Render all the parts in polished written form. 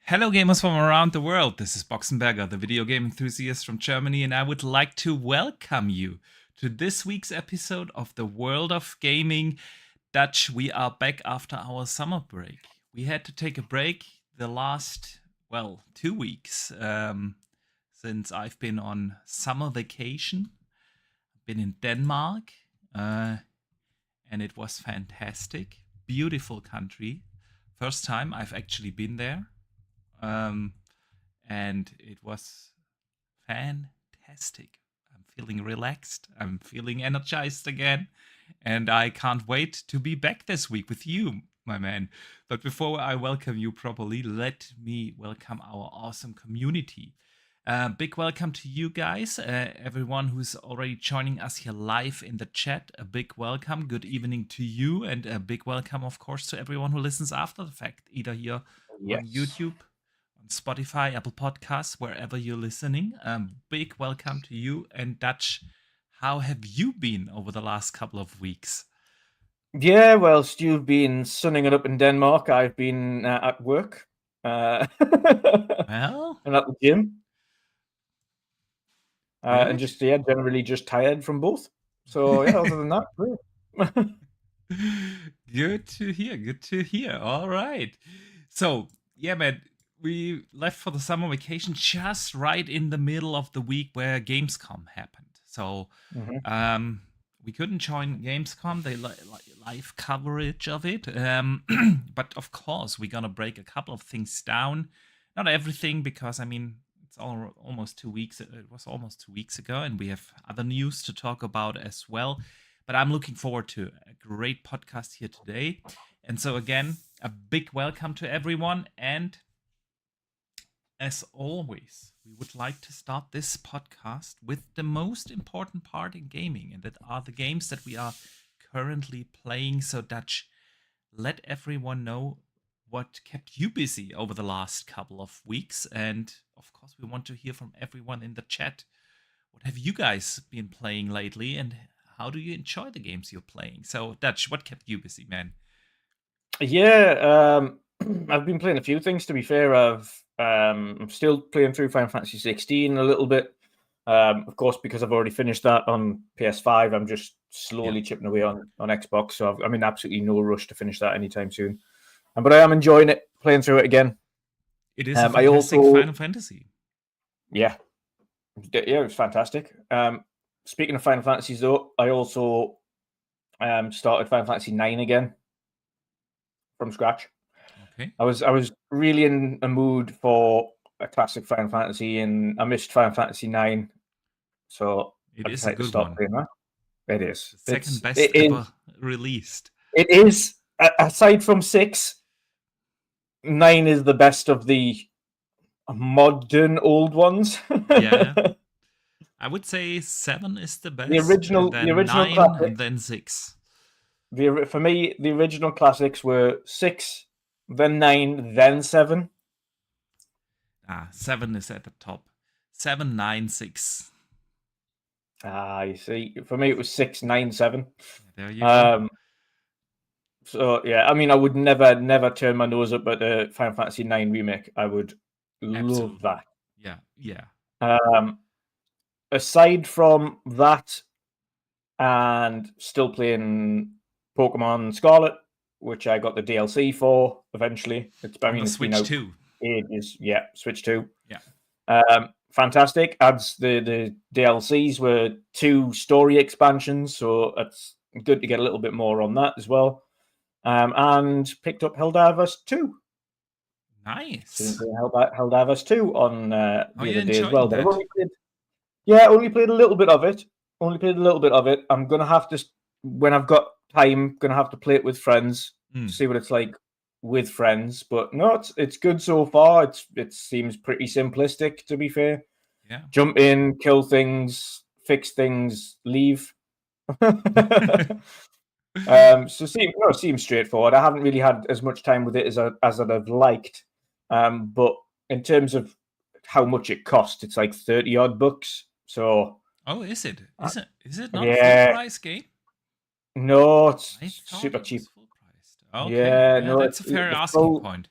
Hello, gamers from around the world. This is Boxenberger, the video game enthusiast from Germany, and I would like to welcome you to this week's episode of the World of Gaming. Dutch, we are back after our summer break. We had to take a break the last, 2 weeks since I've been on summer vacation. I've been in Denmark, and it was fantastic. Beautiful country. First time I've actually been there. And it was fantastic. I'm feeling relaxed. I'm feeling energized again. And I can't wait to be back this week with you, my man. But before I welcome you properly, let me welcome our awesome community. Big welcome to you guys, everyone who's already joining us here live in the chat. A big welcome. Good evening to you. And a big welcome, of course, to everyone who listens after the fact, either here on YouTube, Spotify, Apple Podcasts, wherever you're listening. Big welcome to you. And Dutch, how have you been over the last couple of weeks? Yeah, whilst you've been sunning it up in Denmark, I've been at work. Well, and at the gym. And just, generally just tired from both. So, yeah, other than that, great. Good to hear. All right. So, yeah, man, we left for the summer vacation just right in the middle of the week where Gamescom happened. So we couldn't join Gamescom, the live coverage of it. But of course, we're going to break a couple of things down. Not everything, because, I mean, it's almost 2 weeks. It was almost 2 weeks ago, and we have other news to talk about as well. But I'm looking forward to a great podcast here today. And so, again, a big welcome to everyone. And as always, we would like to start this podcast with the most important part in gaming, and that are the games that we are currently playing. So, Dutch, let everyone know what kept you busy over the last couple of weeks. And, of course, we want to hear from everyone in the chat. What have you guys been playing lately, and how do you enjoy the games you're playing? So, Dutch, what kept you busy, man? Yeah, I've been playing a few things, to be fair. I'm still playing through Final Fantasy 16 a little bit. Of course, because I've already finished that on PS5, I'm just slowly chipping away on Xbox. So I'm in absolutely no rush to finish that anytime soon. But I am enjoying it, playing through it again. It is a fantastic Final Fantasy. Yeah, it was fantastic. Speaking of Final Fantasies, though, I also started Final Fantasy 9 again from scratch. Okay. I was really in a mood for a classic Final Fantasy, and I missed Final Fantasy 9, so it I is a decided to good stop one. playing that. It is the second best ever released. It is, aside from 6. 9 is the best of the modern old ones. Yeah. I would say 7 is the best. The original 9, classic, and then 6. For me, the original classics were 6, then 9, then 7. 7 is at the top. 7, 9, 6. You see. For me, it was 6, 9, 7. There you go. So, yeah, I mean, I would never turn my nose up at the Final Fantasy 9 remake. I would love that. Yeah. Aside from that, and still playing Pokemon Scarlet, which I got the DLC for eventually. It's Switch 2. Ages. Yeah, Switch 2. Yeah. Fantastic. Adds the DLCs were 2 story expansions, so it's good to get a little bit more on that as well. And picked up Helldivers 2. Nice. Helldivers 2 on the other day as well. That? Only played a little bit of it. I'm gonna have to, when I've got time, gonna have to play it with friends, see what it's like with friends. But no, it's good so far. It seems pretty simplistic, to be fair. Yeah. Jump in, kill things, fix things, leave. So seems straightforward. I haven't really had as much time with it as I'd have liked. But in terms of how much it cost, it's like 30 odd bucks. So. Oh, is it? Is it not a full price game? No, it's super cheap. Okay. Yeah, no, that's a fair asking point.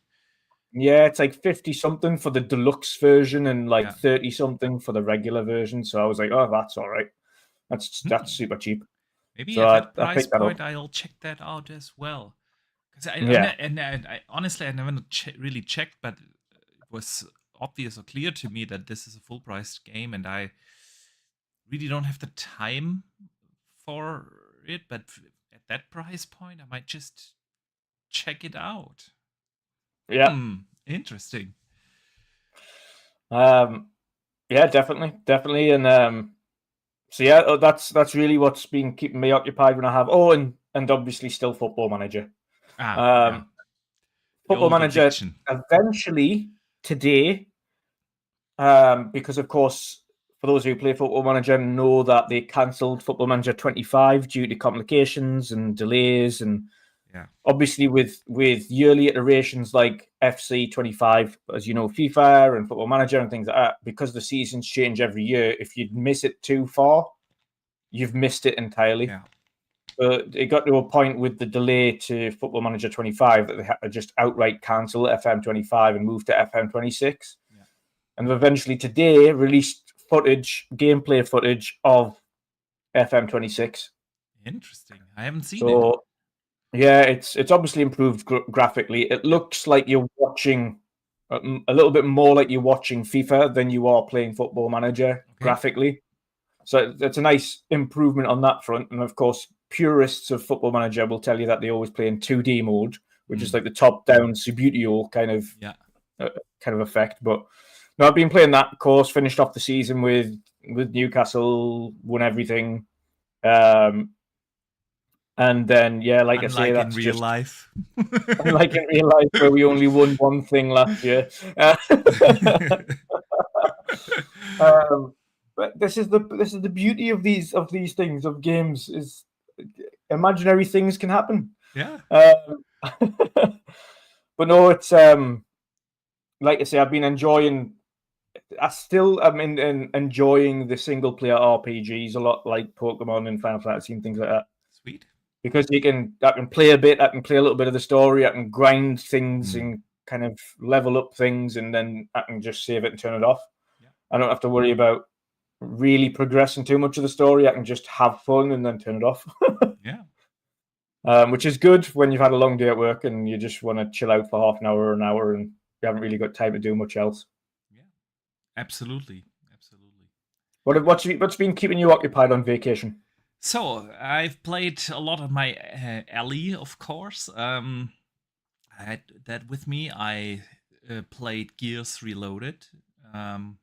Yeah, it's like 50 something for the deluxe version and like Yeah. 30 something for the regular version. So I was like, oh, that's all right. That's super cheap. Maybe So at that I price picked that up. point, I'll check that out as well. Because Yeah. I honestly, I never really checked, but it was obvious or clear to me that this is a full priced game, and I really don't have the time for it. But at that price point, I might just check it out. Yeah. Interesting. Yeah, definitely. And so yeah, that's really what's been keeping me occupied when I have. Oh, and obviously still Football Manager. Yeah. The Football old Manager addiction. eventually today, because of course, for those who play Football Manager know that they cancelled Football Manager 25 due to complications and delays, and Yeah. obviously with yearly iterations like FC 25, as you know, FIFA and Football Manager and things like that, because the seasons change every year, if you miss it too far, you've missed it entirely. Yeah. But it got to a point with the delay to Football Manager 25 that they had to just outright cancel FM 25 and move to FM 26. Yeah. And eventually today released gameplay footage of FM 26. Interesting. I haven't seen it. So yeah, it's obviously improved graphically. It looks like you're watching a little bit more like you're watching FIFA than you are playing Football Manager graphically. So it's a nice improvement on that front. And of course, purists of Football Manager will tell you that they always play in 2D mode, which is like the top-down Subutio kind of effect. But no, I've been playing that. Of course, finished off the season with Newcastle, won everything. And then, yeah, like Unlike I say, that's in real life. Unlike in real life, where we only won one thing last year. But this is the beauty of these things, of games, is imaginary things can happen. Yeah. But no, it's like I say, I've been enjoying. I'm enjoying the single player RPGs a lot, like Pokemon and Final Fantasy and things like that. Sweet. Because I can play a bit, I can play a little bit of the story, I can grind things and kind of level up things, and then I can just save it and turn it off. Yeah. I don't have to worry about really progressing too much of the story. I can just have fun and then turn it off. Yeah. Which is good when you've had a long day at work and you just want to chill out for half an hour or an hour and you haven't really got time to do much else. Yeah. Absolutely. What's been keeping you occupied on vacation? So I've played a lot of my Ellie, of course. I had that with me. I played Gears Reloaded on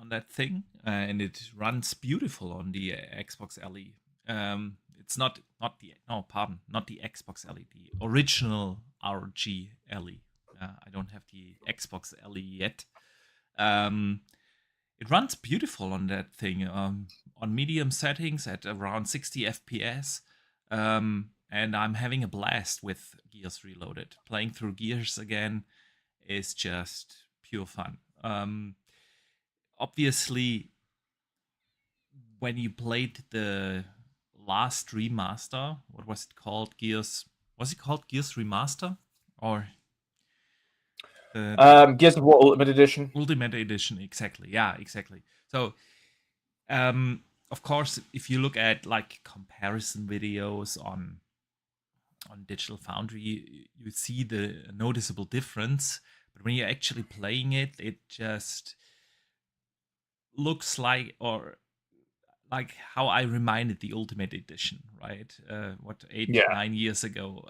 that thing, and it runs beautiful on the Xbox Ellie. It's not the Xbox Ellie, the original ROG Ellie. I don't have the Xbox Ellie yet. It runs beautiful on that thing, on medium settings at around 60 FPS. And I'm having a blast with Gears Reloaded. Playing through Gears again is just pure fun. Obviously, when you played the last remaster, what was it called? Was it called Gears Remaster? Or Gears of War Ultimate Edition. Ultimate Edition, exactly. Yeah, exactly. So, of course, if you look at like comparison videos on Digital Foundry, you see the noticeable difference. But when you're actually playing it, it just looks like how I reminded the Ultimate Edition, right? 9 years ago.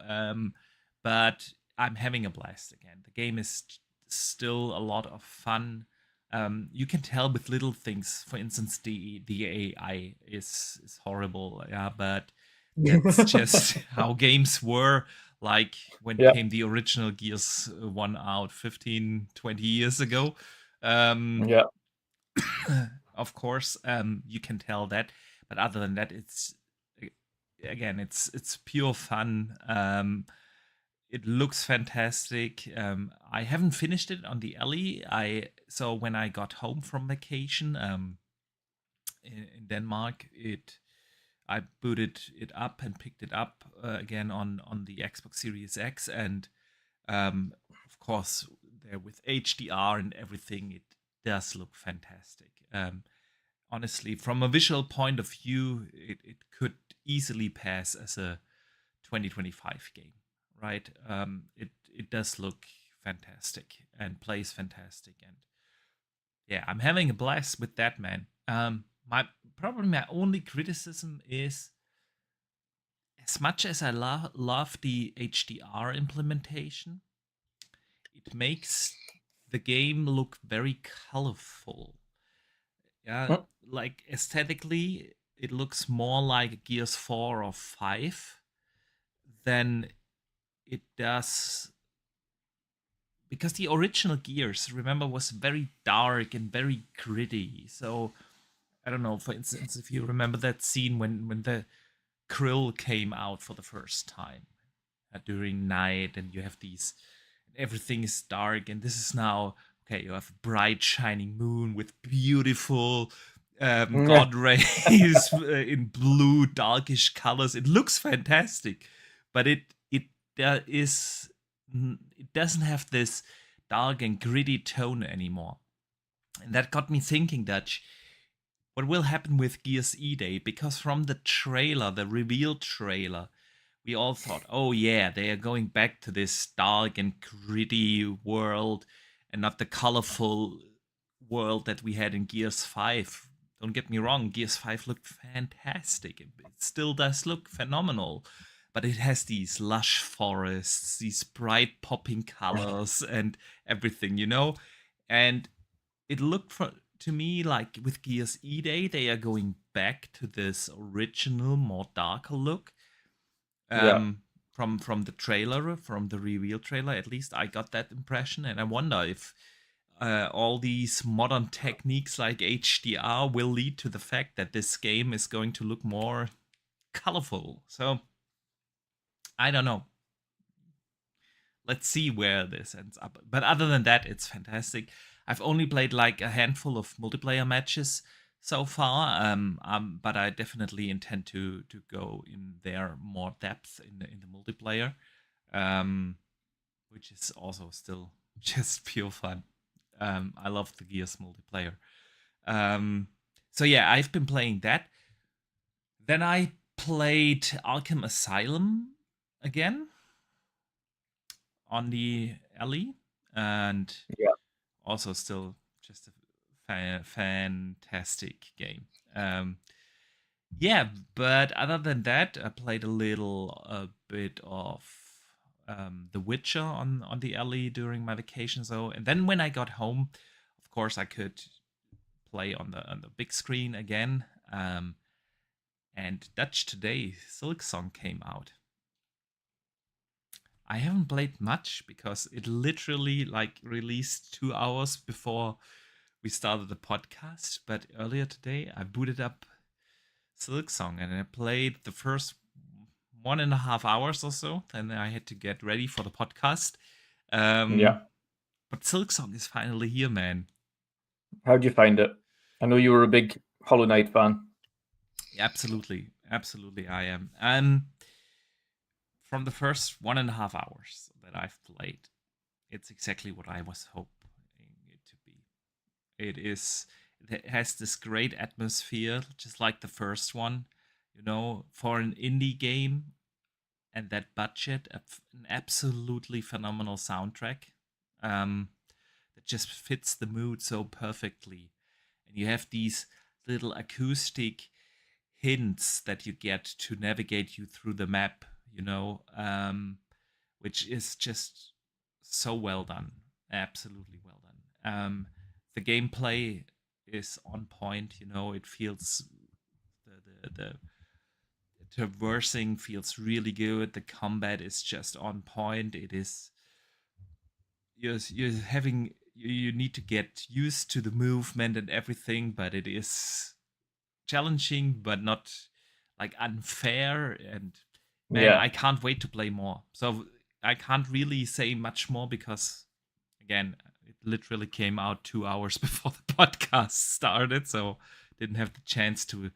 But I'm having a blast again. The game is still a lot of fun. You can tell with little things. For instance, the AI is horrible, yeah, but that's just how games were like when came the original Gears 1 out 15, 20 years ago. Of course, you can tell that, but other than that, it's pure fun. It looks fantastic. I haven't finished it on the Ellie. So when I got home from vacation in Denmark, I booted it up and picked it up again on the Xbox Series X, and Of course, there with HDR and everything, it does look fantastic. Honestly, from a visual point of view, it could easily pass as a 2025 game, right? It does look fantastic and plays fantastic, and yeah, I'm having a blast with that, man. My only criticism is, as much as I love the HDR implementation, it makes the game look very colorful. Yeah, like aesthetically, it looks more like Gears 4 or 5 than it does, because the original Gears, remember, was very dark and very gritty. So I don't know, for instance, if you remember that scene when the Krill came out for the first time during night, and you have these, everything is dark, and this is now okay. You have a bright shining moon with beautiful god rays in blue darkish colors. It looks fantastic, but it doesn't have this dark and gritty tone anymore. And that got me thinking, Dutch, what will happen with Gears E-Day? Because from the trailer, the reveal trailer, we all thought, oh yeah, they are going back to this dark and gritty world and not the colorful world that we had in Gears 5. Don't get me wrong, Gears 5 looked fantastic. It still does look phenomenal. But it has these lush forests, these bright popping colors and everything, you know? And it looked to me like with Gears E-Day, they are going back to this original, more darker look. From the trailer, from the reveal trailer, at least I got that impression. And I wonder if all these modern techniques like HDR will lead to the fact that this game is going to look more colorful. So I don't know. Let's see where this ends up. But other than that, it's fantastic. I've only played like a handful of multiplayer matches so far, but I definitely intend to go in there more depth in the multiplayer, which is also still just pure fun. I love the Gears multiplayer. So yeah, I've been playing that. Then I played Arkham Asylum again on the alley, and also still just a fantastic game. Yeah, but other than that, I played a bit of The Witcher on the alley during my vacation. So, and then when I got home, of course, I could play on the big screen again. And Dutch, today, Silksong came out. I haven't played much because it literally like released 2 hours before we started the podcast. But earlier today, I booted up Silksong and I played the first 1.5 hours or so. Then I had to get ready for the podcast. But Silksong is finally here, man. How'd you find it? I know you were a big Hollow Knight fan. Absolutely, I am. From the first 1.5 hours that I've played, it's exactly what I was hoping it to be. It has this great atmosphere, just like the first one, you know, for an indie game and that budget, an absolutely phenomenal soundtrack that just fits the mood so perfectly. And you have these little acoustic hints that you get to navigate you through the map, you know, which is just so well done. Absolutely well done. The gameplay is on point, you know, it feels the traversing feels really good. The combat is just on point. It is you need to get used to the movement and everything, but it is challenging but not like unfair. And man, I can't wait to play more. So I can't really say much more because, again, it literally came out 2 hours before the podcast started, so didn't have the chance to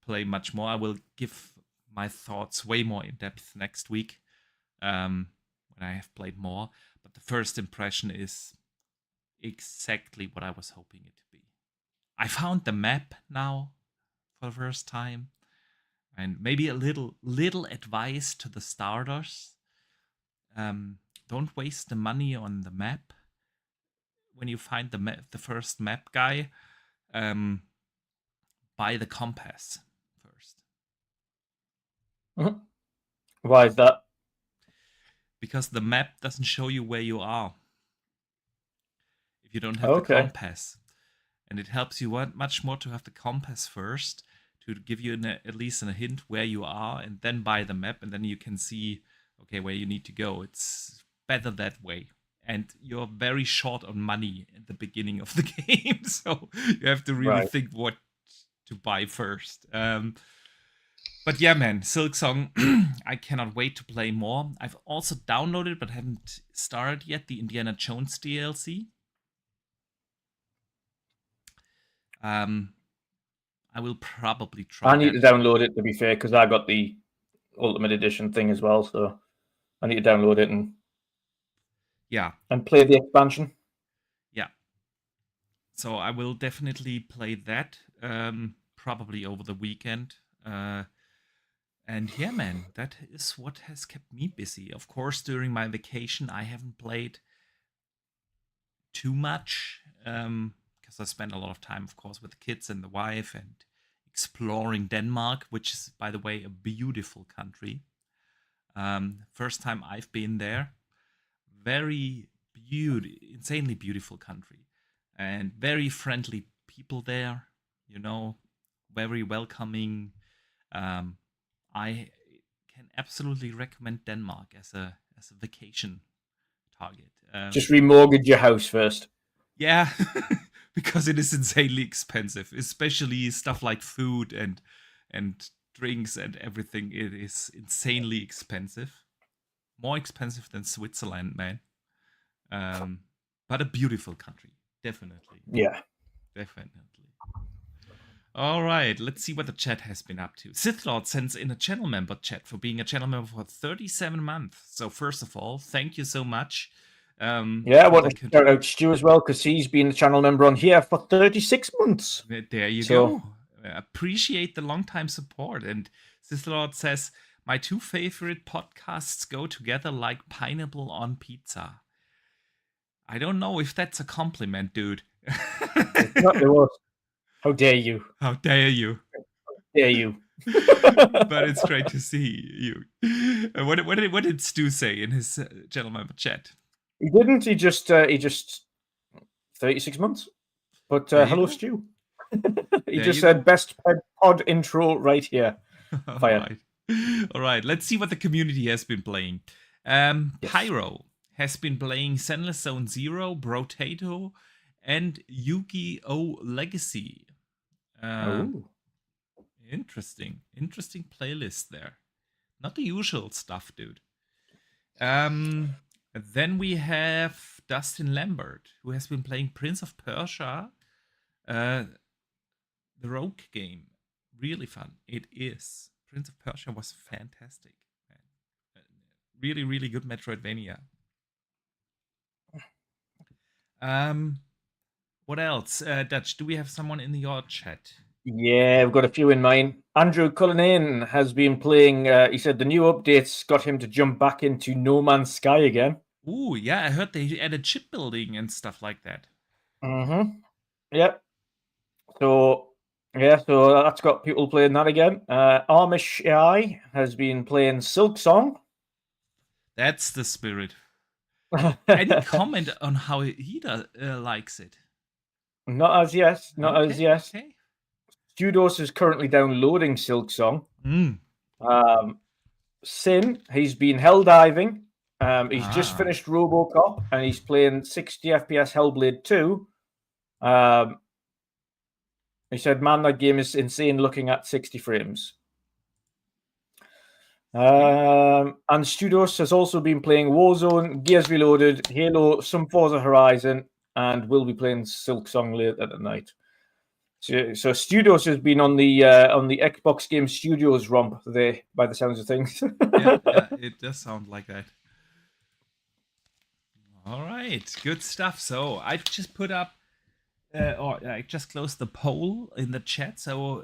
play much more. I will give my thoughts way more in depth next week when when I have played more. But the first impression is exactly what I was hoping it to be. I found the map now for the first time, and maybe a little advice to the starters. Don't waste the money on the map. When you find the first map guy, buy the compass first. Mhm. Why is that? Because the map doesn't show you where you are if you don't have the Okay. compass. And it helps you much more to have the compass first, to give you at least a hint where you are, and then buy the map, and then you can see, okay, where you need to go. It's better that way. And you're very short on money at the beginning of the game, so you have to really Right. think what to buy first. But yeah, man, Silksong, I cannot wait to play more. I've also downloaded, but haven't started yet, the Indiana Jones DLC. I will probably try I need that. to download it, to be fair, because I got the Ultimate Edition thing as well, so I need to download it Yeah, and play the expansion. yeah. So I will definitely play that, probably over the weekend. And yeah, man, that is what has kept me busy. Of course, during my vacation, I haven't played too much, because I spent a lot of time, of course, with the kids and the wife and exploring Denmark, which is, by the way, a beautiful country. First time I've been there. Very insanely beautiful country, and very friendly people there. Very welcoming. I can absolutely recommend Denmark as a vacation target. Just remortgage your house first. Yeah, because it is insanely expensive, especially stuff like food and drinks and everything. It is insanely expensive, more expensive than Switzerland, man. But a beautiful country, definitely, Yeah. definitely. All right, let's see what the chat has been up to. Sithlord sends in a channel member chat for being a channel member for 37 months. So first of all, thank you so much. Yeah, I want to shout out Stu as well, because he's been a channel member on here for 36 months. There you go. Appreciate the long time support. And Sithlord says, my two favorite podcasts go together like pineapple on pizza. I don't know if that's a compliment, dude. It's not the worst. How dare you? How dare you? Dare you? But it's great to see you. What did Stu say in his channel member chat? He didn't. He just 36 months. But hello, go. Stu. He just said best pod intro right here. Fire. All right. Let's see what the community has been playing. Yes. Pyro has been playing Zenless Zone Zero, Brotato, and Yu-Gi-Oh! Legacy. Interesting playlist there. Not the usual stuff, dude. Then we have Dustin Lambert, who has been playing Prince of Persia, the ROG game. Really fun. It is. Prince of Persia was fantastic. Really, really good Metroidvania. What else? Dutch, do we have someone in your chat? Yeah, we've got a few in mind. Andrew Cullinan has been playing. He said the new updates got him to jump back into No Man's Sky again. Ooh, yeah, I heard they added shipbuilding and stuff like that. Yep. So that's got people playing that again. Amish AI has been playing Silksong. That's the spirit. Any comment on how he likes it? Not as yet. As yet. Okay. Studos is currently downloading Silksong. Sin, he's been hell diving. He's just finished RoboCop, and he's playing 60 FPS Hellblade 2. He said, man, that game is insane looking at 60 frames. And Studos has also been playing Warzone, Gears Reloaded, Halo, some Forza Horizon, and will be playing Silksong later tonight. So Studios has been on the Xbox Game Studios romp there, by the sounds of things. yeah, it does sound like that. All right, good stuff. So I just put up, or I just closed the poll in the chat. So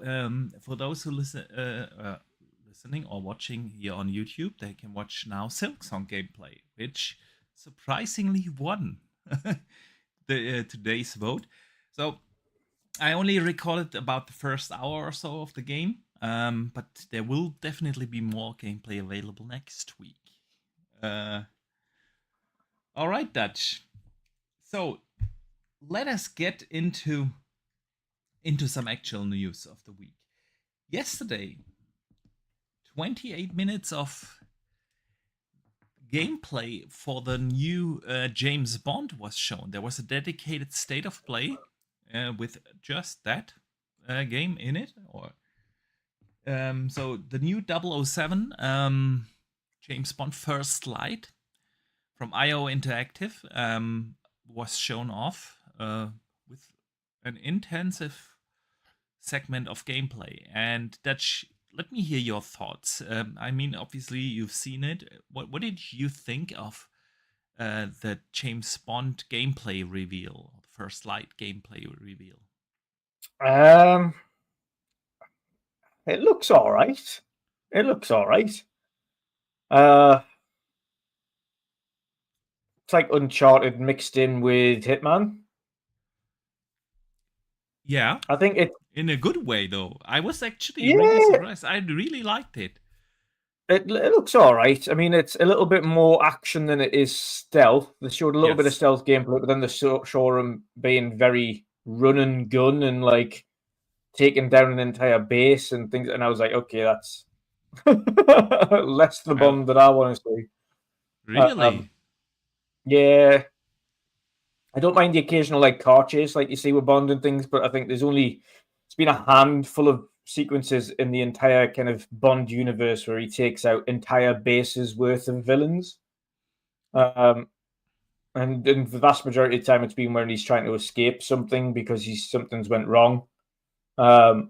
for those who listening or watching here on YouTube, they can watch now Silksong gameplay, which surprisingly won the today's vote. So I only recorded about the first hour or so of the game, but there will definitely be more gameplay available next week. All right, Dutch. So let us get into some actual news of the week. Yesterday, 28 minutes of gameplay for the new James Bond was shown. There was a dedicated state of play with just that game in it. So the new 007 James Bond First Light from IO Interactive was shown off with an intensive segment of gameplay. And Dutch, let me hear your thoughts. I mean, obviously you've seen it. What did you think of the James Bond gameplay reveal, the First Light gameplay reveal? It looks all right. It looks all right. It's like Uncharted mixed in with Hitman. Yeah, I think it. in a good way though. I was actually really surprised. I really liked it. It looks all right. I mean, it's a little bit more action than it is stealth. They showed a little bit of stealth gameplay, but then they show them being very run and gun and like taking down an entire base and things. And I was like, okay, that's less the Bond that I want to see. Really? Yeah. I don't mind the occasional like car chase, like you see with Bond and things, but I think it's been a handful of sequences in the entire kind of Bond universe where he takes out entire bases worth of villains. And in the vast majority of the time, it's been when he's trying to escape something because something's went wrong. So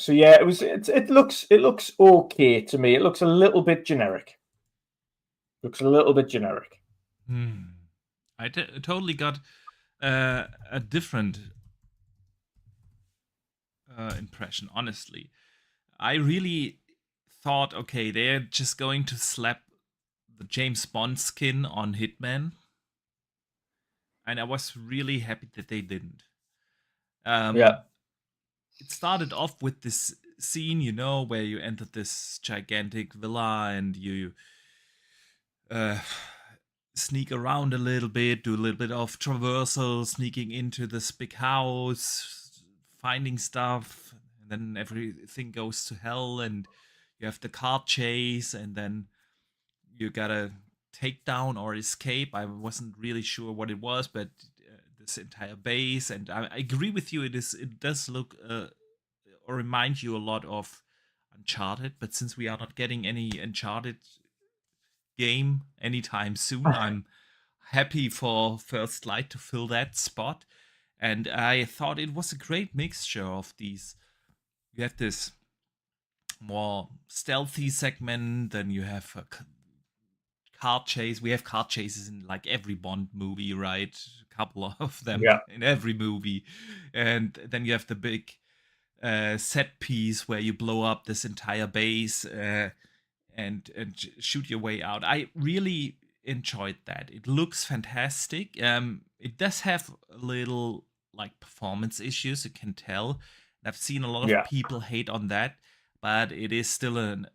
yeah, it looks okay to me. It looks a little bit generic. I totally got a different impression, honestly. I really thought, okay, they're just going to slap the James Bond skin on Hitman. And I was really happy that they didn't. Yeah. It started off with this scene, where you entered this gigantic villa and you sneak around a little bit, do a little bit of traversal, sneaking into this big house, finding stuff, and then everything goes to hell, and you have the car chase, and then you gotta take down or escape. I wasn't really sure what it was, but this entire base, and I agree with you. It does look or remind you a lot of Uncharted, but since we are not getting any Uncharted game anytime soon, I'm happy for First Light to fill that spot. And I thought it was a great mixture of these. You have this more stealthy segment, then you have a car chase. We have car chases in like every Bond movie, right? A couple of them in every movie. And then you have the big set piece where you blow up this entire base and shoot your way out. I really enjoyed that. It looks fantastic. It does have a little like performance issues, you can tell. And I've seen a lot of people hate on that, but it is still an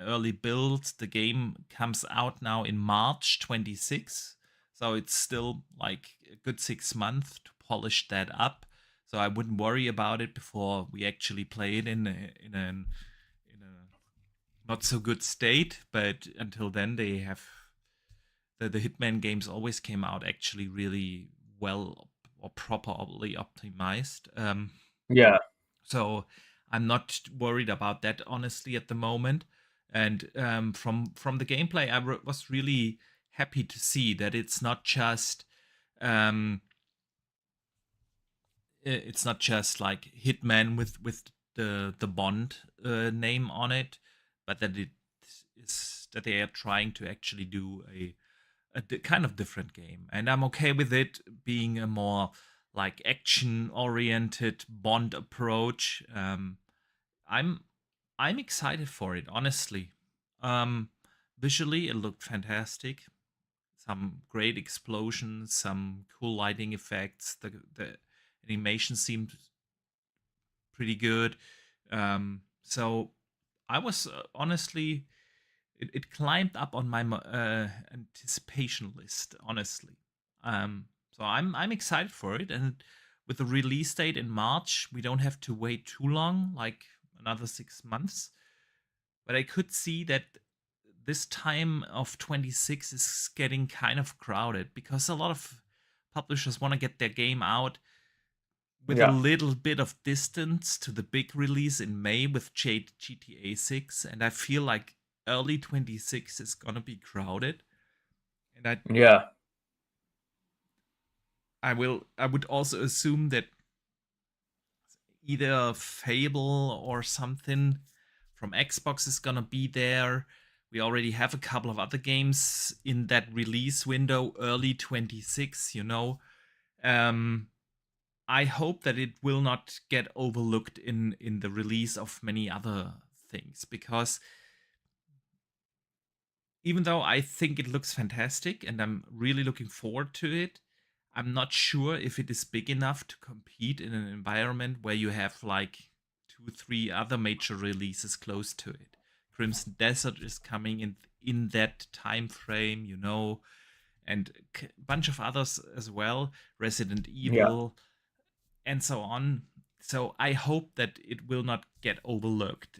early build. The game comes out now in March 26, so it's still like a good 6 months to polish that up. So I wouldn't worry about it before we actually play it in a not so good state. But until then, they have the Hitman games always came out actually really well or properly optimized. So I'm not worried about that honestly at the moment. And from the gameplay, I was really happy to see that it's not just like Hitman with the Bond name on it, but that they are trying to actually do kind of different game, and I'm okay with it being a more like action-oriented Bond approach. I'm I'm excited for it, honestly. Um, Visually, it looked fantastic. Some great explosions, some cool lighting effects. The animation seemed pretty good. So I was honestly, it climbed up on my anticipation list. Honestly, so I'm excited for it, and with the release date in March, we don't have to wait too long, like another 6 months. But I could see that this time of 26 is getting kind of crowded because a lot of publishers want to get their game out with a Yeah. little bit of distance to the big release in May with GTA 6, and I feel like early 26 is gonna be crowded. And Yeah. I would also assume that either Fable or something from Xbox is gonna be there. We already have a couple of other games in that release window, early 26, you know. I hope that it will not get overlooked in the release of many other things, because even though I think it looks fantastic and I'm really looking forward to it, I'm not sure if it is big enough to compete in an environment where you have like 2, 3 other major releases close to it. Crimson Desert is coming in that time frame, you know, and a bunch of others as well, Resident Yeah. Evil, and so on. So I hope that it will not get overlooked,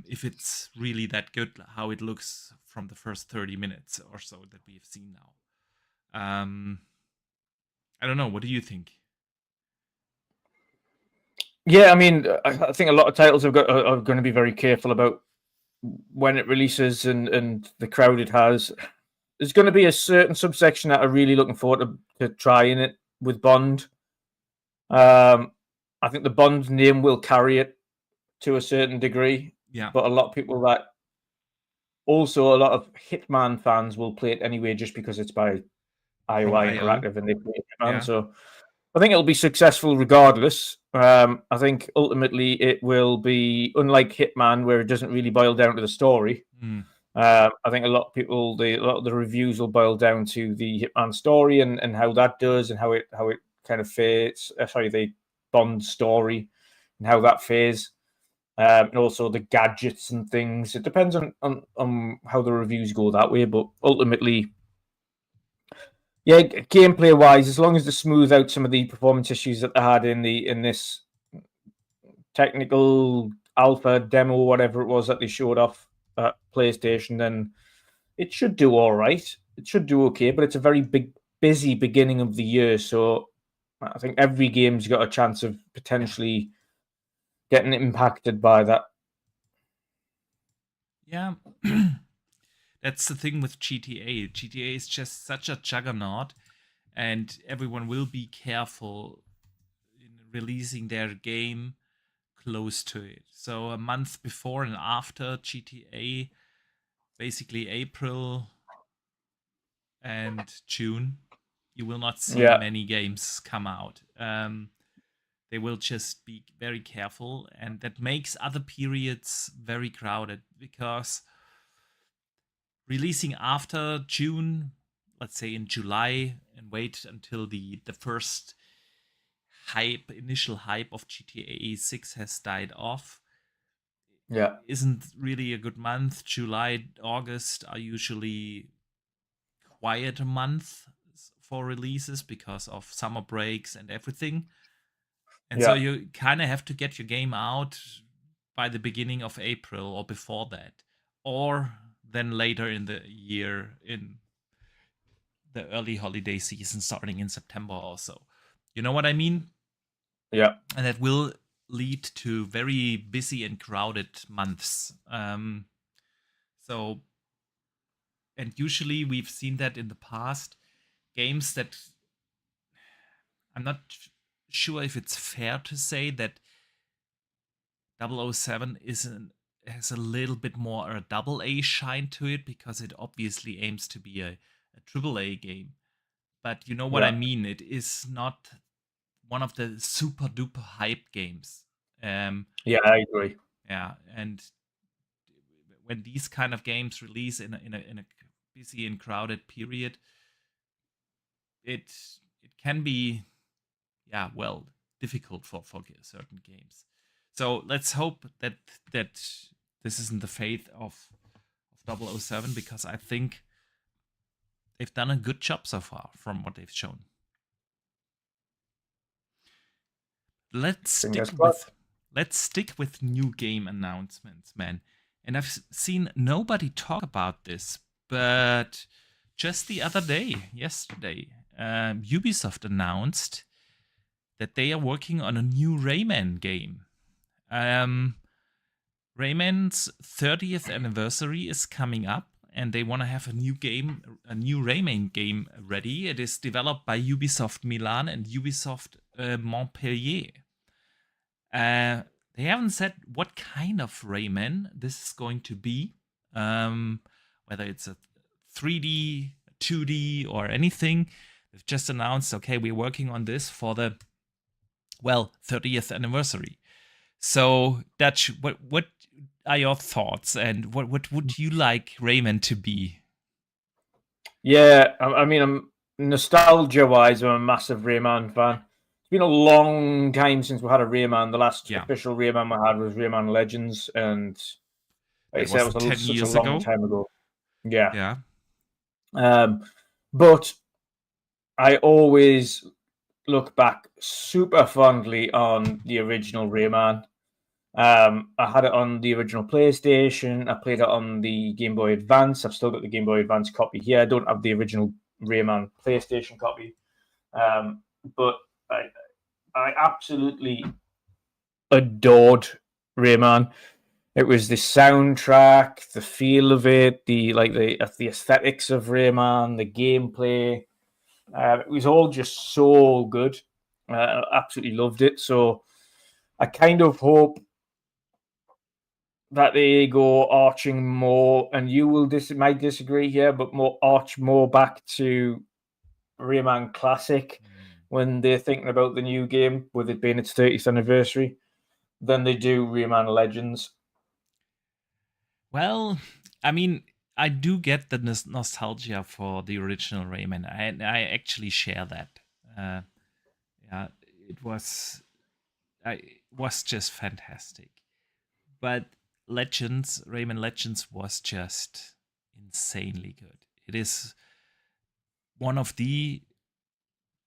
if it's really that good, how it looks from the first 30 minutes or so that we have seen now. I don't know. What do you think? Yeah, I mean, I think a lot of titles are going to be very careful about when it releases and the crowd it has. There's going to be a certain subsection that are really looking forward to trying it with Bond. I think the Bond name will carry it to a certain degree, Yeah. but a lot of people that also a lot of Hitman fans will play it anyway just because it's by From IOI IO. Interactive and they play Hitman. Yeah. So I think it'll be successful regardless. I think ultimately it will be unlike Hitman, where it doesn't really boil down to the story. Mm. I think a lot of people, a lot of the reviews will boil down to the Hitman story and how that does and how it kind of fits. Sorry, the Bond story and how that fares, and also the gadgets and things. It depends on how the reviews go that way, but ultimately, yeah, gameplay wise, as long as they smooth out some of the performance issues that they had in this technical alpha demo, whatever it was that they showed off at PlayStation, then it should do all right. It should do okay, but it's a very busy beginning of the year, so I think every game's got a chance of potentially getting impacted by that. Yeah. That's the thing with GTA. GTA is just such a juggernaut, and everyone will be careful in releasing their game close to it. So a month before and after GTA, basically April and June, you will not see Yeah, many games come out. They will just be very careful, and that makes other periods very crowded, because releasing after June, let's say in July, and wait until the first initial hype of GTA 6 has died off, yeah, isn't really a good month. July, August are usually quiet month for releases because of summer breaks and everything. And so yeah, you kind of have to get your game out by the beginning of April or before that, or then later in the year in the early holiday season starting in September also. You know what I mean? yeah, And that will lead to very busy and crowded months. So, and usually we've seen that in the past. Games that, I'm not sure if it's fair to say that 007 has a little bit more a double A shine to it, because it obviously aims to be a AAA game. But you know what I Yeah. mean. It is not one of the super duper hype games. Yeah, I agree. Yeah, and when these kind of games release in a busy and crowded period, it it can be, yeah, well, difficult for certain games. So let's hope that this isn't the fate of 007, because I think they've done a good job so far from what they've shown. Let's Fingers stick crossed. with let's stick with new game announcements, man. And I've seen nobody talk about this, but just the other day, yesterday, Ubisoft announced that they are working on a new Rayman game. Um, Rayman's 30th anniversary is coming up, and they want to have a new Rayman game ready. It is developed by Ubisoft Milan and Ubisoft Montpellier. They haven't said what kind of Rayman this is going to be, whether it's a 3D, 2D, or anything. They've just announced, okay, we're working on this for the 30th anniversary. So, Dutch, what are your thoughts, and what would you like Rayman to be? Yeah, I mean, I'm nostalgia-wise, I'm a massive Rayman fan. It's been a long time since we had a Rayman. The last Yeah, official Rayman we had was Rayman Legends, and like I that said, it was was 10 such a years long ago. time ago. Yeah. Yeah. But I always look back super fondly on the original Rayman. I had it on the original PlayStation. I played it on the Game Boy Advance. I've still got the Game Boy Advance copy here. I don't have the original Rayman PlayStation copy. But I absolutely adored Rayman. It was the soundtrack, the feel of it, the aesthetics of Rayman, the gameplay. It was all just so good. I absolutely loved it. So I kind of hope that they go arching more, and you will might disagree here, but arch more back to Rayman Classic when they're thinking about the new game, with it being its 30th anniversary, than they do Rayman Legends. Well, I mean, I do get the nostalgia for the original Rayman. I actually share that. Uh, yeah, it was it was just fantastic. But Rayman Legends was just insanely good. It is one of the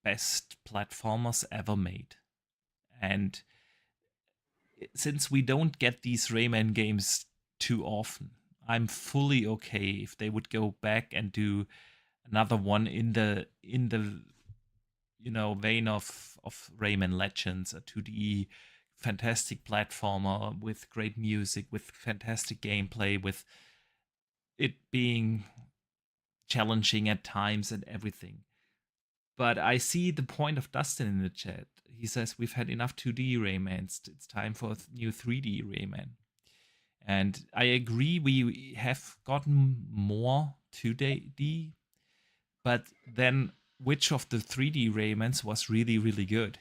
best platformers ever made. And since we don't get these Rayman games too often, I'm fully okay if they would go back and do another one in the vein of Rayman Legends, a 2D fantastic platformer with great music, with fantastic gameplay, with it being challenging at times and everything. But I see the point of Dustin in the chat. He says we've had enough 2D Raymans. It's time for a new 3D Rayman. And I agree, we have gotten more 2D, but then which of the 3D Raymans was really, really good?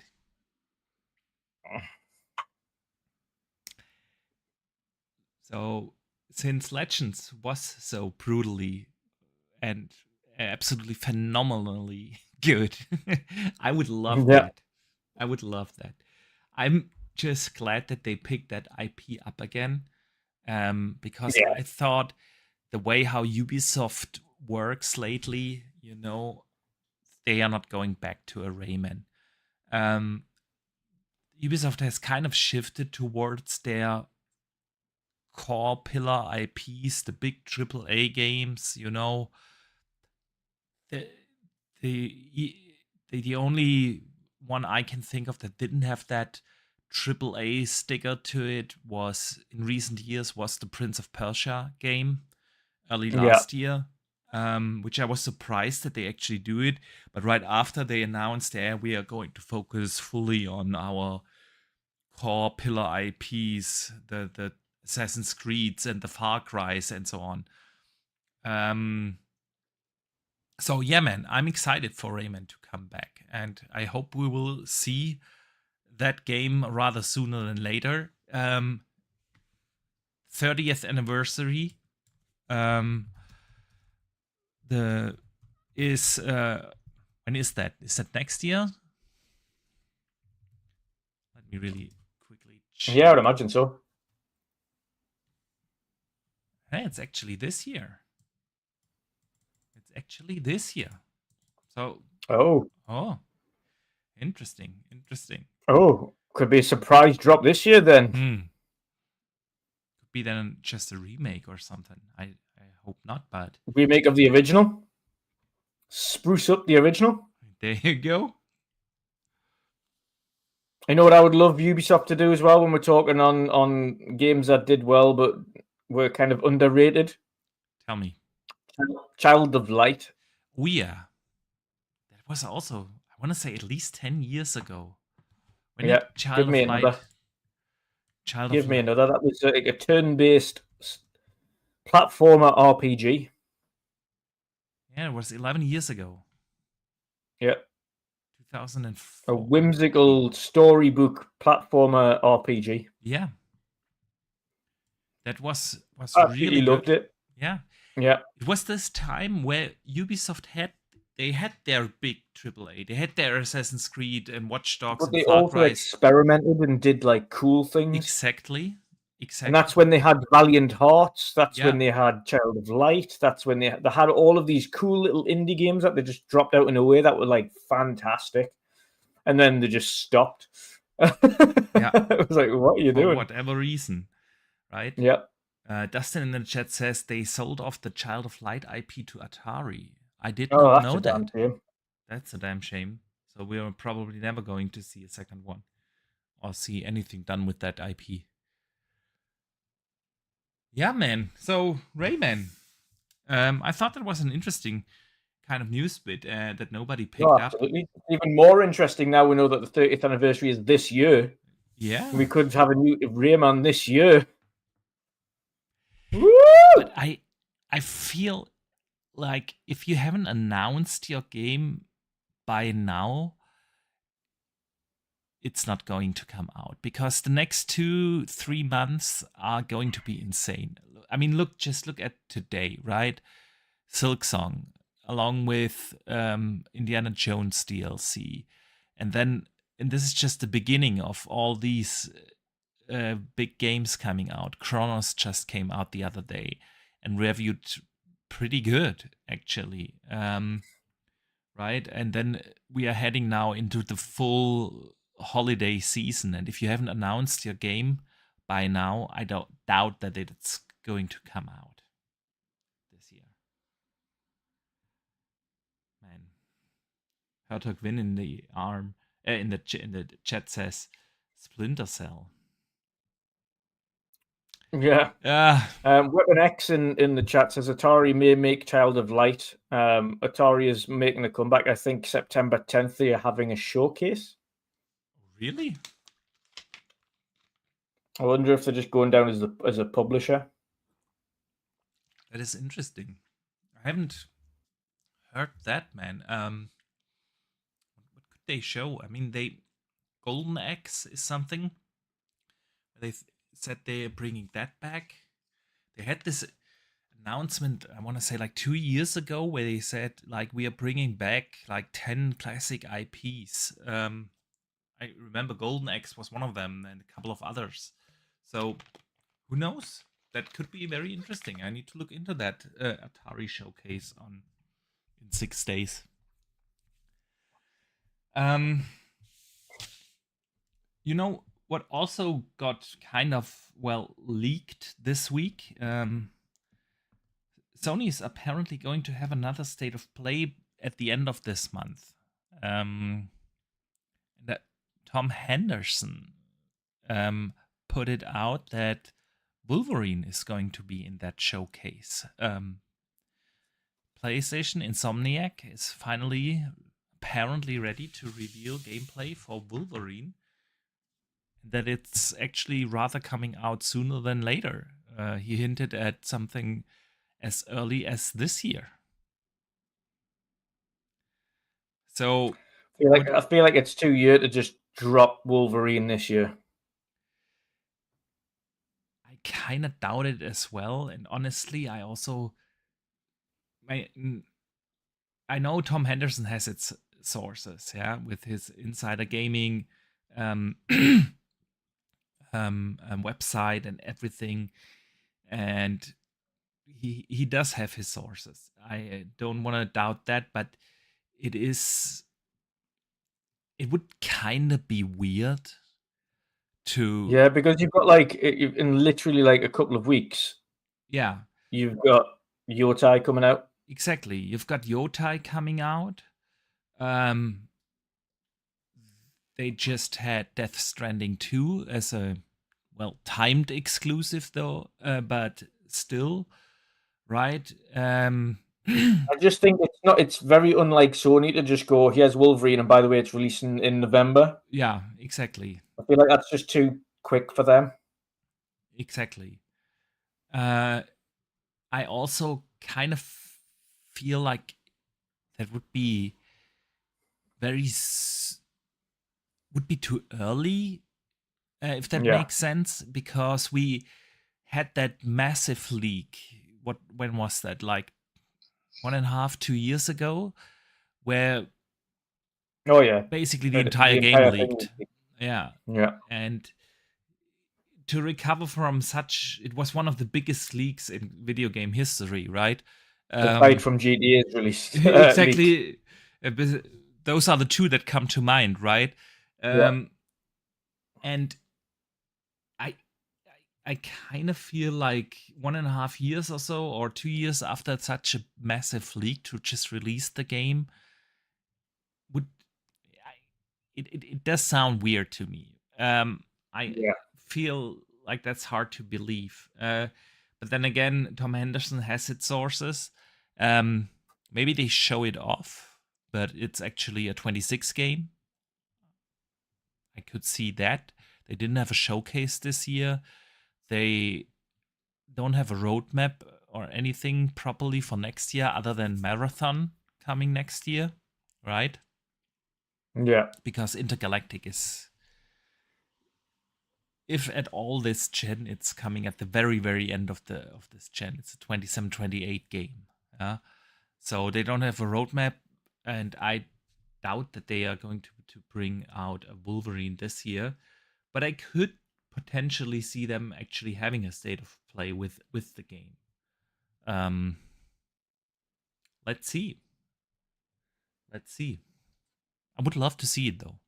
So, since Legends was so brutally and absolutely phenomenally good, I would love Yeah, that. I would love that. I'm just glad that they picked that IP up again, because yeah, I thought the way how Ubisoft works lately, they are not going back to a Rayman. Um, Ubisoft has kind of shifted towards their core pillar IPs, the big AAA games. The the only one I can think of that didn't have that AAA sticker to it was in recent years was the Prince of Persia game early yeah. last year, which I was surprised that they actually do it. But right after they announced, yeah, we are going to focus fully on our core pillar IPs, the Assassin's Creeds and the Far Cries and so on. Um, So yeah, man, I'm excited for Rayman to come back, and I hope we will see that game rather sooner than later. 30th anniversary. The is when is that? Is that next year? Let me really quickly check. Yeah, I would imagine so. Hey, it's actually this year. It's actually this year. So Oh, interesting. could be a surprise drop this year then. Could be then just a remake or something. I hope not, but Remake of the original. Spruce up the original. there you go. You know what I would love Ubisoft to do as well when we're talking on games that did well but were kind of underrated? Tell me. Child of Light. Oh yeah. That was also, I want to say, at least 10 years ago. When Yeah, did Child give me of Light? another. Child Give of me Light. another. That was a turn-based platformer RPG. Yeah, it was 11 years ago. Yeah. 2004. A whimsical storybook platformer RPG. Yeah. That was Absolutely really loved good. it. Yeah. Yeah. It was this time where Ubisoft had their big AAA. They had their Assassin's Creed and Watch Dogs But and they Far also Cry. experimented and did like cool things. Exactly. And that's when they had Valiant Hearts. That's Yeah. when they had Child of Light. That's when they had all of these cool little indie games that they just dropped out in a way that were like fantastic. And then they just stopped. Yeah. It was like, what are you doing? For whatever reason, right? Yeah. Dustin in the chat says they sold off the Child of Light IP to Atari. I did Oh, not that's know a damn that. shame. That's a damn shame. So we are probably never going to see a second one or see anything done with that IP. Yeah, man. So Rayman. I thought that was an interesting kind of news bit that nobody picked up. Absolutely. Even more interesting now we know that the 30th anniversary is this year. Yeah. We could have a new Rayman this year. Woo! But I feel like if you haven't announced your game by now, it's not going to come out because the next 2-3 months are going to be insane. I mean, just look at today, right? Silksong, along with Indiana Jones DLC, and this is just the beginning of all these big games coming out. Chronos just came out the other day and reviewed pretty good, actually. Right, and then we are heading now into the full holiday season, and if you haven't announced your game by now, I doubt that it's going to come out this year. Man, Hertog Win in the chat says Splinter Cell. Yeah. Weapon X in the chat says Atari may make Child of Light. Atari is making a comeback. I think September 10th they are having a showcase. Really? I wonder if they're just going down as a publisher. That is interesting. I haven't heard that, man. What could they show? I mean, Golden Axe is something. They said they're bringing that back. They had this announcement, I want to say like 2 years ago, where they said like we are bringing back like 10 classic IPs. I remember Golden Axe was one of them and a couple of others. So who knows? That could be very interesting. I need to look into that Atari showcase in 6 days. You know what also got kind of leaked this week? Sony is apparently going to have another state of play at the end of this month. That Tom Henderson put it out that Wolverine is going to be in that showcase. PlayStation Insomniac is finally apparently ready to reveal gameplay for Wolverine. That it's actually rather coming out sooner than later. He hinted at something as early as this year. So I feel like it's too year to just drop Wolverine this year. I kind of doubt it as well. And honestly, I also I know Tom Henderson has its sources, yeah, with his insider gaming um, website and everything, and he does have his sources. I don't want to doubt that, but it would kind of be weird to Yeah, because you've got like in literally like a couple of weeks, yeah, you've got Yotai coming out. exactly. You've got Yotai coming out. Um, they just had Death Stranding 2 as a timed exclusive though, but still, right? I just think it's very unlike Sony to just go, here's Wolverine, and by the way, it's releasing in November. Yeah, exactly. I feel like that's just too quick for them. Exactly. I also kind of feel like that would be would be too early, if that Yeah. makes sense, because we had that massive leak. When was that? Like 1.5, 2 years ago, where Oh yeah, basically the entire game leaked. Yeah. Yeah. And to recover from such, it was one of the biggest leaks in video game history, right? Aside from GTA's release. Exactly. Those are the two that come to mind, right? Yeah. And I kind of feel like 1.5 years or so, or 2 years after such a massive leak to just release the game would it does sound weird to me. I feel like that's hard to believe. But then again, Tom Henderson has its sources. Maybe they show it off, but it's actually a 26 game. I could see that. They didn't have a showcase this year. They don't have a roadmap or anything properly for next year other than Marathon coming next year, right? Yeah. Because Intergalactic is, if at all this gen, it's coming at the very, very end of this gen. It's a 27-28 game. Yeah. So they don't have a roadmap, and I doubt that they are going to bring out a Wolverine this year. But I could potentially see them actually having a state of play with the game. Let's see. I would love to see it though.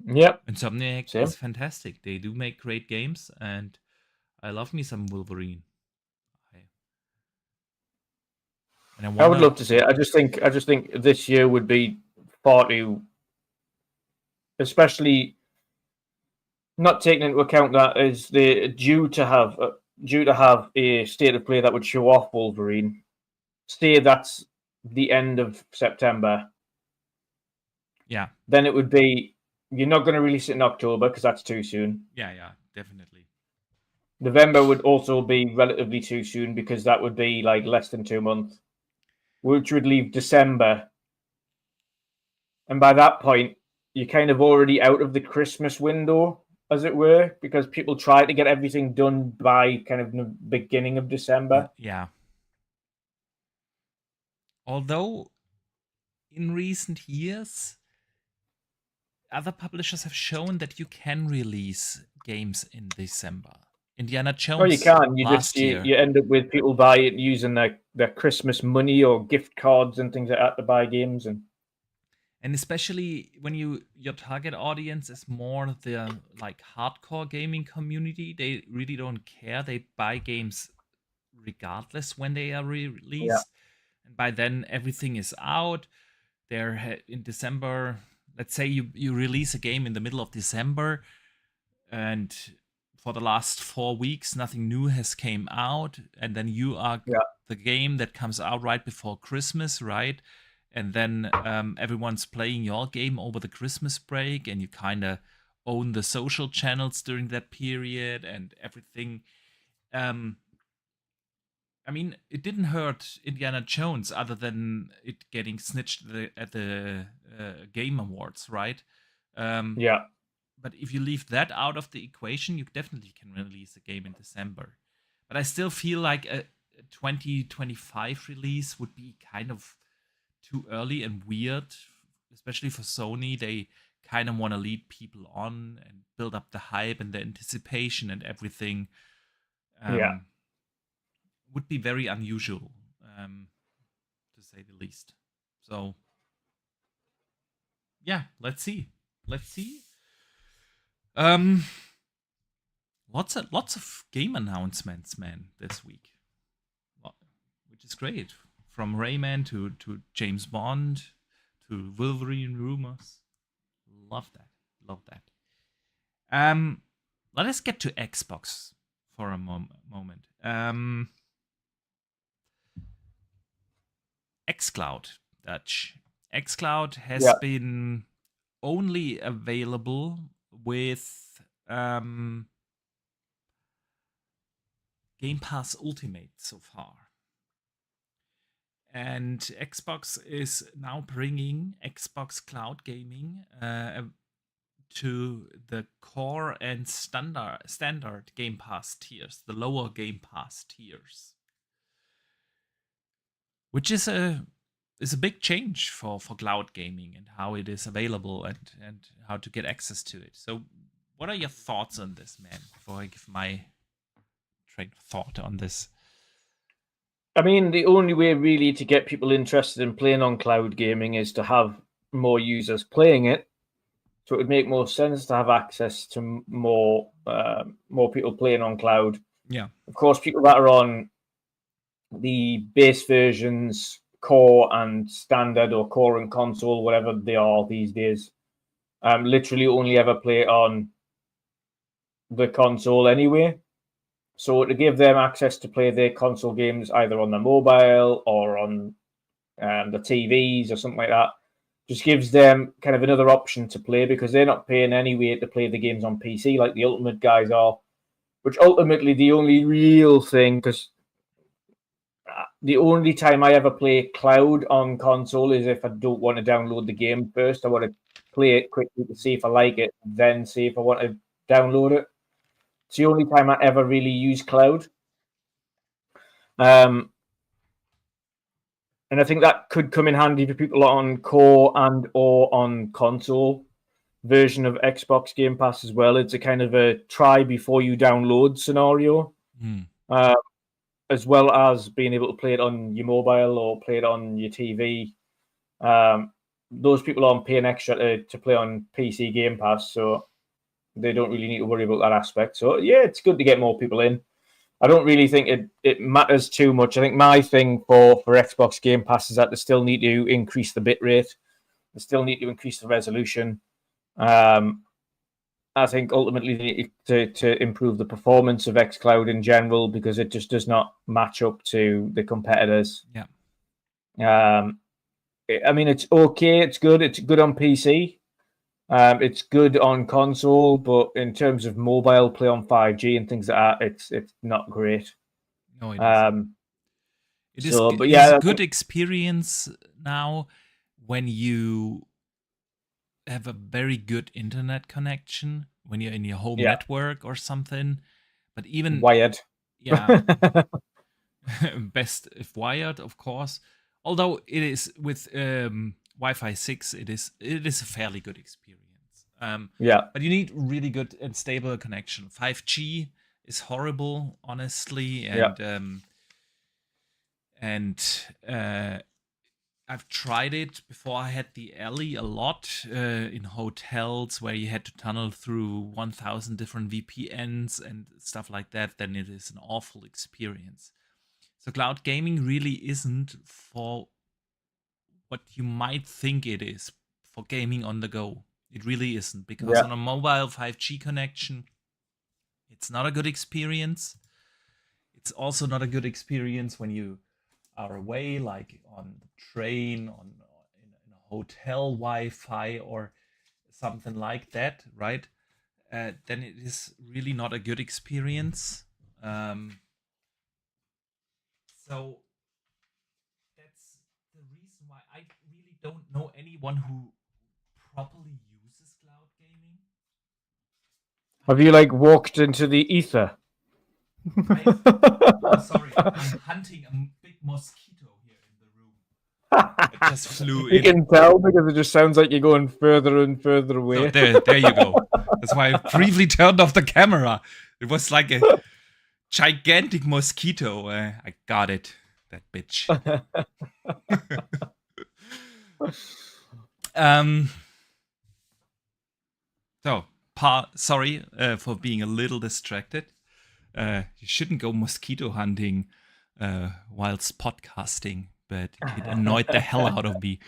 Yep. Insomniac Same. is fantastic. They do make great games, and I love me some Wolverine. I would love to see it. I just think this year would be far too, especially not taking into account that is they due to have a state of play that would show off Wolverine. Say that's the end of September. Yeah. Then it would be, you're not going to release it in October because that's too soon. Yeah, definitely. November would also be relatively too soon because that would be like less than 2 months, which would leave December. And by that point, you're kind of already out of the Christmas window, as it were, because people try to get everything done by kind of the beginning of December. Yeah. Although in recent years, other publishers have shown that you can release games in December. Indiana Jones. Oh, you can. You end up with people using their Christmas money or gift cards and things like that to buy games, and especially when your target audience is more the like hardcore gaming community, they really don't care. They buy games regardless when they are released. Yeah. And by then everything is out. They're in December. Let's say you release a game in the middle of December, and for the last 4 weeks nothing new has came out, and then you are the game that comes out right before Christmas, right? And then everyone's playing your game over the Christmas break, and you kind of own the social channels during that period and everything. I mean, it didn't hurt Indiana Jones other than it getting snitched at the Game Awards, right? Um, Yeah. but if you leave that out of the equation, you definitely can release a game in December. But I still feel like a 2025 release would be kind of too early and weird, especially for Sony. They kind of want to lead people on and build up the hype and the anticipation and everything. Yeah. Would be very unusual, to say the least. So, yeah, let's see. Let's see. Lots of game announcements, man, this week, which is great. From Rayman to James Bond to Wolverine rumors. Love that. Love that. Let us get to Xbox for a moment. Xcloud, Dutch. Xcloud has been only available with Game Pass Ultimate so far. And Xbox is now bringing Xbox Cloud Gaming to the core and standard Game Pass tiers, the lower Game Pass tiers, which is a big change for cloud gaming and how it is available and how to get access to it. So, what are your thoughts on this, man? Before I give my train of thought on this. I mean, the only way really to get people interested in playing on cloud gaming is to have more users playing it. So it would make more sense to have access to more people playing on cloud. Yeah. Of course, people that are on the base versions, core and standard, or core and console, whatever they are these days, literally only ever play on the console anyway. So to give them access to play their console games either on the mobile or on the TVs or something like that, just gives them kind of another option to play, because they're not paying anyway to play the games on PC like the Ultimate guys are, which ultimately the only real thing, because the only time I ever play cloud on console is if I don't want to download the game first. I want to play it quickly to see if I like it, then see if I want to download it. It's the only time I ever really use cloud. And I think that could come in handy for people on core and or on console version of Xbox Game Pass as well. It's a kind of a try before you download scenario, as well as being able to play it on your mobile or play it on your TV. Those people aren't paying extra to play on PC Game Pass, so they don't really need to worry about that aspect. So yeah, it's good to get more people in. I don't really think it matters too much. I think my thing for Xbox Game Pass is that they still need to increase the bit rate. They still need to increase the resolution. I think ultimately they need to improve the performance of xCloud in general, because it just does not match up to the competitors. Yeah. I mean, it's okay. It's good. It's good on PC. It's good on console, but in terms of mobile play on 5G and things like that, it's not great. No, it isn't. It is a good experience now when you have a very good internet connection, when you're in your home network or something. But even wired, best if wired, of course. Although it is with Wi-Fi 6, it is a fairly good experience. But you need really good and stable connection. 5G is horrible, honestly, and I've tried it before. I had the alley a lot in hotels where you had to tunnel through 1,000 different VPNs and stuff like that. Then it is an awful experience. So cloud gaming really isn't for what you might think it is, for gaming on the go. It really isn't, because on a mobile 5G connection, it's not a good experience. It's also not a good experience when you are away, like on the train, in a hotel Wi-Fi or something like that, right? Then it is really not a good experience. So that's the reason why I really don't know anyone who properly uses cloud gaming. Have you like walked into the ether? Oh, sorry, I'm hunting a big mosquito here in the room. It just flew You in. can tell because it just sounds like you're going further and further away. So there you go. That's why I briefly turned off the camera. It was like a gigantic mosquito. I got it, that bitch. um. So, sorry for being a little distracted. You shouldn't go mosquito hunting whilst podcasting, but it annoyed the hell out of me.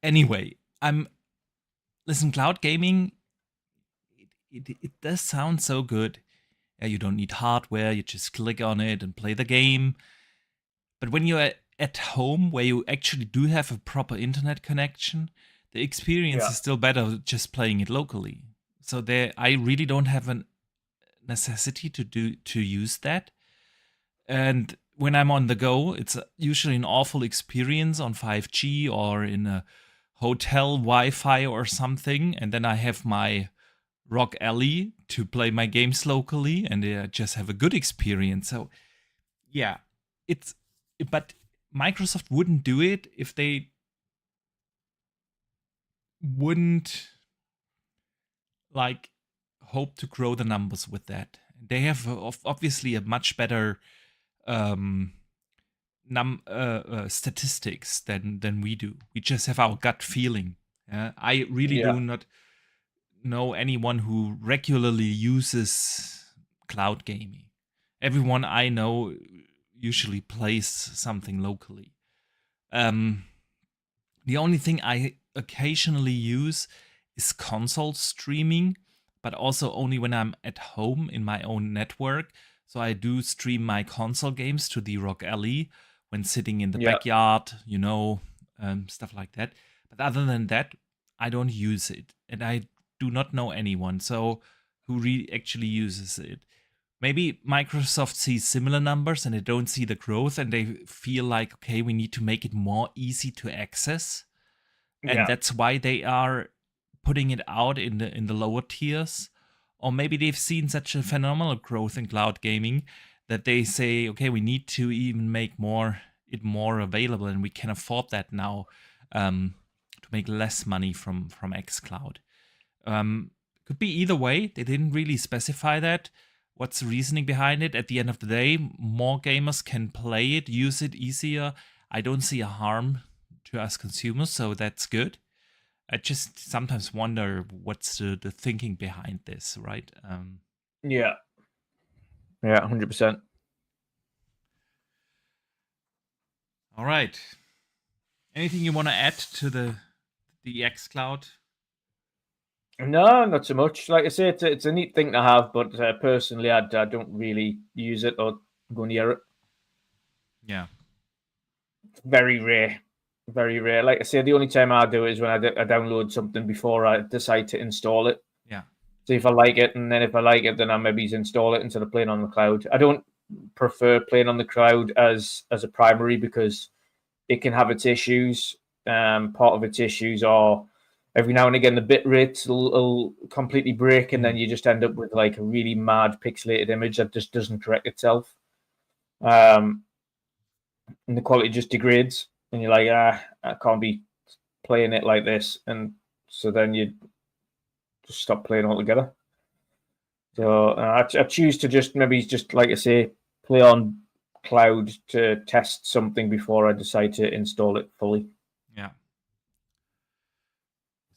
Anyway, listen, cloud gaming, it does sound so good. Yeah, you don't need hardware, you just click on it and play the game. But when you're at home, where you actually do have a proper internet connection, the experience is still better just playing it locally. So I really don't have a necessity to use that. And when I'm on the go, it's usually an awful experience on 5G or in a hotel Wi-Fi or something. And then I have my ROG Ally to play my games locally, and I just have a good experience. So yeah, but Microsoft wouldn't do it if they wouldn't like hope to grow the numbers with that. They have obviously a much better statistics than we do. We just have our gut feeling. I really do not know anyone who regularly uses cloud gaming. Everyone I know usually plays something locally. The only thing I occasionally use is console streaming, but also only when I'm at home in my own network. So I do stream my console games to the ROG Ally when sitting in the backyard, stuff like that. But other than that, I don't use it, and I do not know anyone who actually uses it. Maybe Microsoft sees similar numbers and they don't see the growth, and they feel like, okay, we need to make it more easy to access, and that's why they are putting it out in the lower tiers. Or maybe they've seen such a phenomenal growth in cloud gaming that they say, okay, we need to even make it more available, and we can afford that now to make less money from Xcloud. Could be either way. They didn't really specify that. What's the reasoning behind it? At the end of the day, more gamers can play it, use it easier. I don't see a harm to us consumers, so that's good. I just sometimes wonder what's the thinking behind this, right? Yeah, 100%. All right. Anything you want to add to the Xcloud? No, not so much. Like I say, it's a neat thing to have, but personally, I don't really use it or go near it. Yeah. Very rare. Very rare. Like I say, the only time I do it is when I download something before I decide to install it. Yeah. See if I like it, and then if I like it, then I maybe install it instead of playing on the cloud. I don't prefer playing on the cloud as a primary because it can have its issues. Part of its issues are every now and again the bit rates will completely break, and then you just end up with like a really mad pixelated image that just doesn't correct itself. And the quality just degrades, and you're like, I can't be playing it like this, and so then you just stop playing altogether. So I choose to just like I say, play on cloud to test something before I decide to install it fully. Yeah.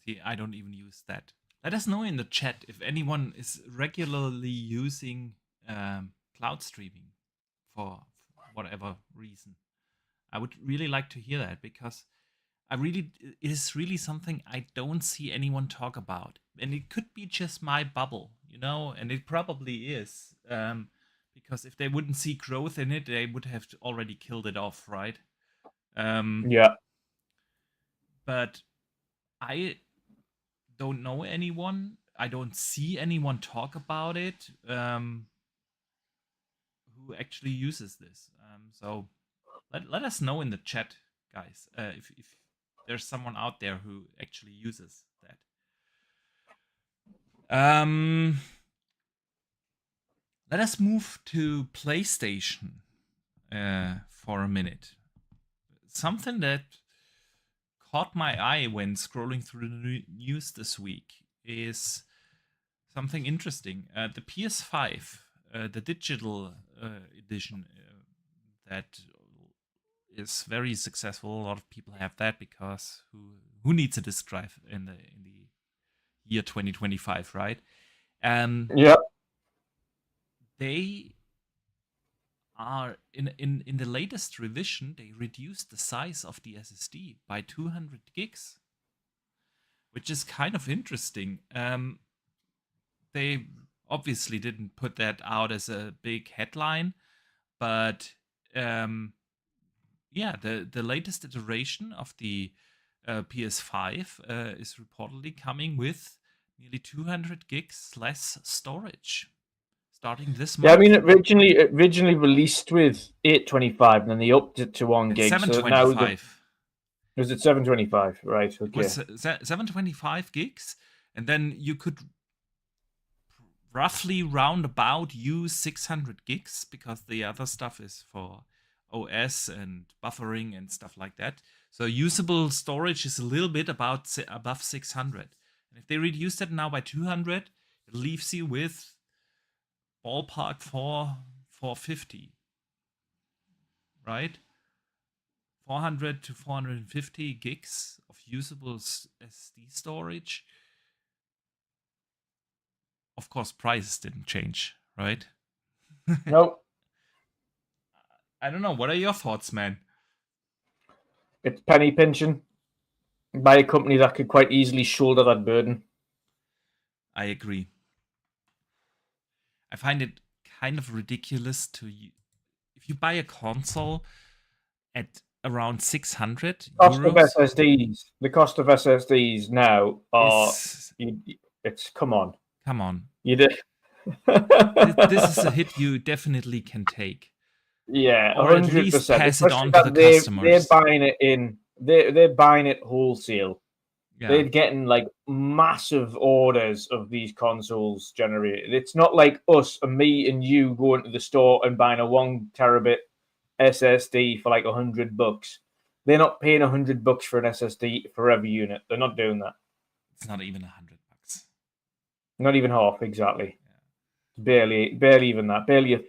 See, I don't even use that. Let us know in the chat if anyone is regularly using cloud streaming for whatever reason. I would really like to hear that, because it is really something I don't see anyone talk about. And it could be just my bubble, and it probably is. Because if they wouldn't see growth in it, they would have already killed it off, right? Yeah. But I don't know anyone. I don't see anyone talk about it. who actually uses this. So let us know in the chat, guys, if there's someone out there who actually uses that. Let us move to PlayStation for a minute. Something that caught my eye when scrolling through the news this week is something interesting. The PS5, the digital edition, that is very successful. A lot of people have that because who needs a disk drive in the year 2025, right? Yeah. They are in the latest revision. They reduced the size of the SSD by 200 gigs, which is kind of interesting. They obviously didn't put that out as a big headline, but yeah, the latest iteration of the PS5 is reportedly coming with nearly 200 gigs less storage starting this month. Yeah, I mean, originally released with 825, and then they upped it to 1 gig. So now 725. Was it 725? Right. Okay. It was 725 gigs, and then you could roughly round about use 600 gigs because the other stuff is for OS and buffering and stuff like that. So usable storage is a little bit above 600. And if they reduce that now by 200, it leaves you with ballpark 450, right? 400 to 450 gigs of usable SD storage. Of course, prices didn't change, right? Nope. I don't know. What are your thoughts, man? It's penny pinching by a company that could quite easily shoulder that burden. I agree. I find it kind of ridiculous if you buy a console at around 600 cost euros. Of SSDs, the cost of SSDs now are it's come on. You did. This is a hit you definitely can take. Yeah, or 100%. At least pass it on to the customers. They're buying it in. They're buying it wholesale. Yeah. They're getting like massive orders of these consoles generated. It's not like us and me and you going to the store and buying a 1 terabit SSD for like $100. They're not paying $100 for an SSD for every unit. They're not doing that. It's not even $100. Not even half, exactly. Yeah. Barely even that. Barely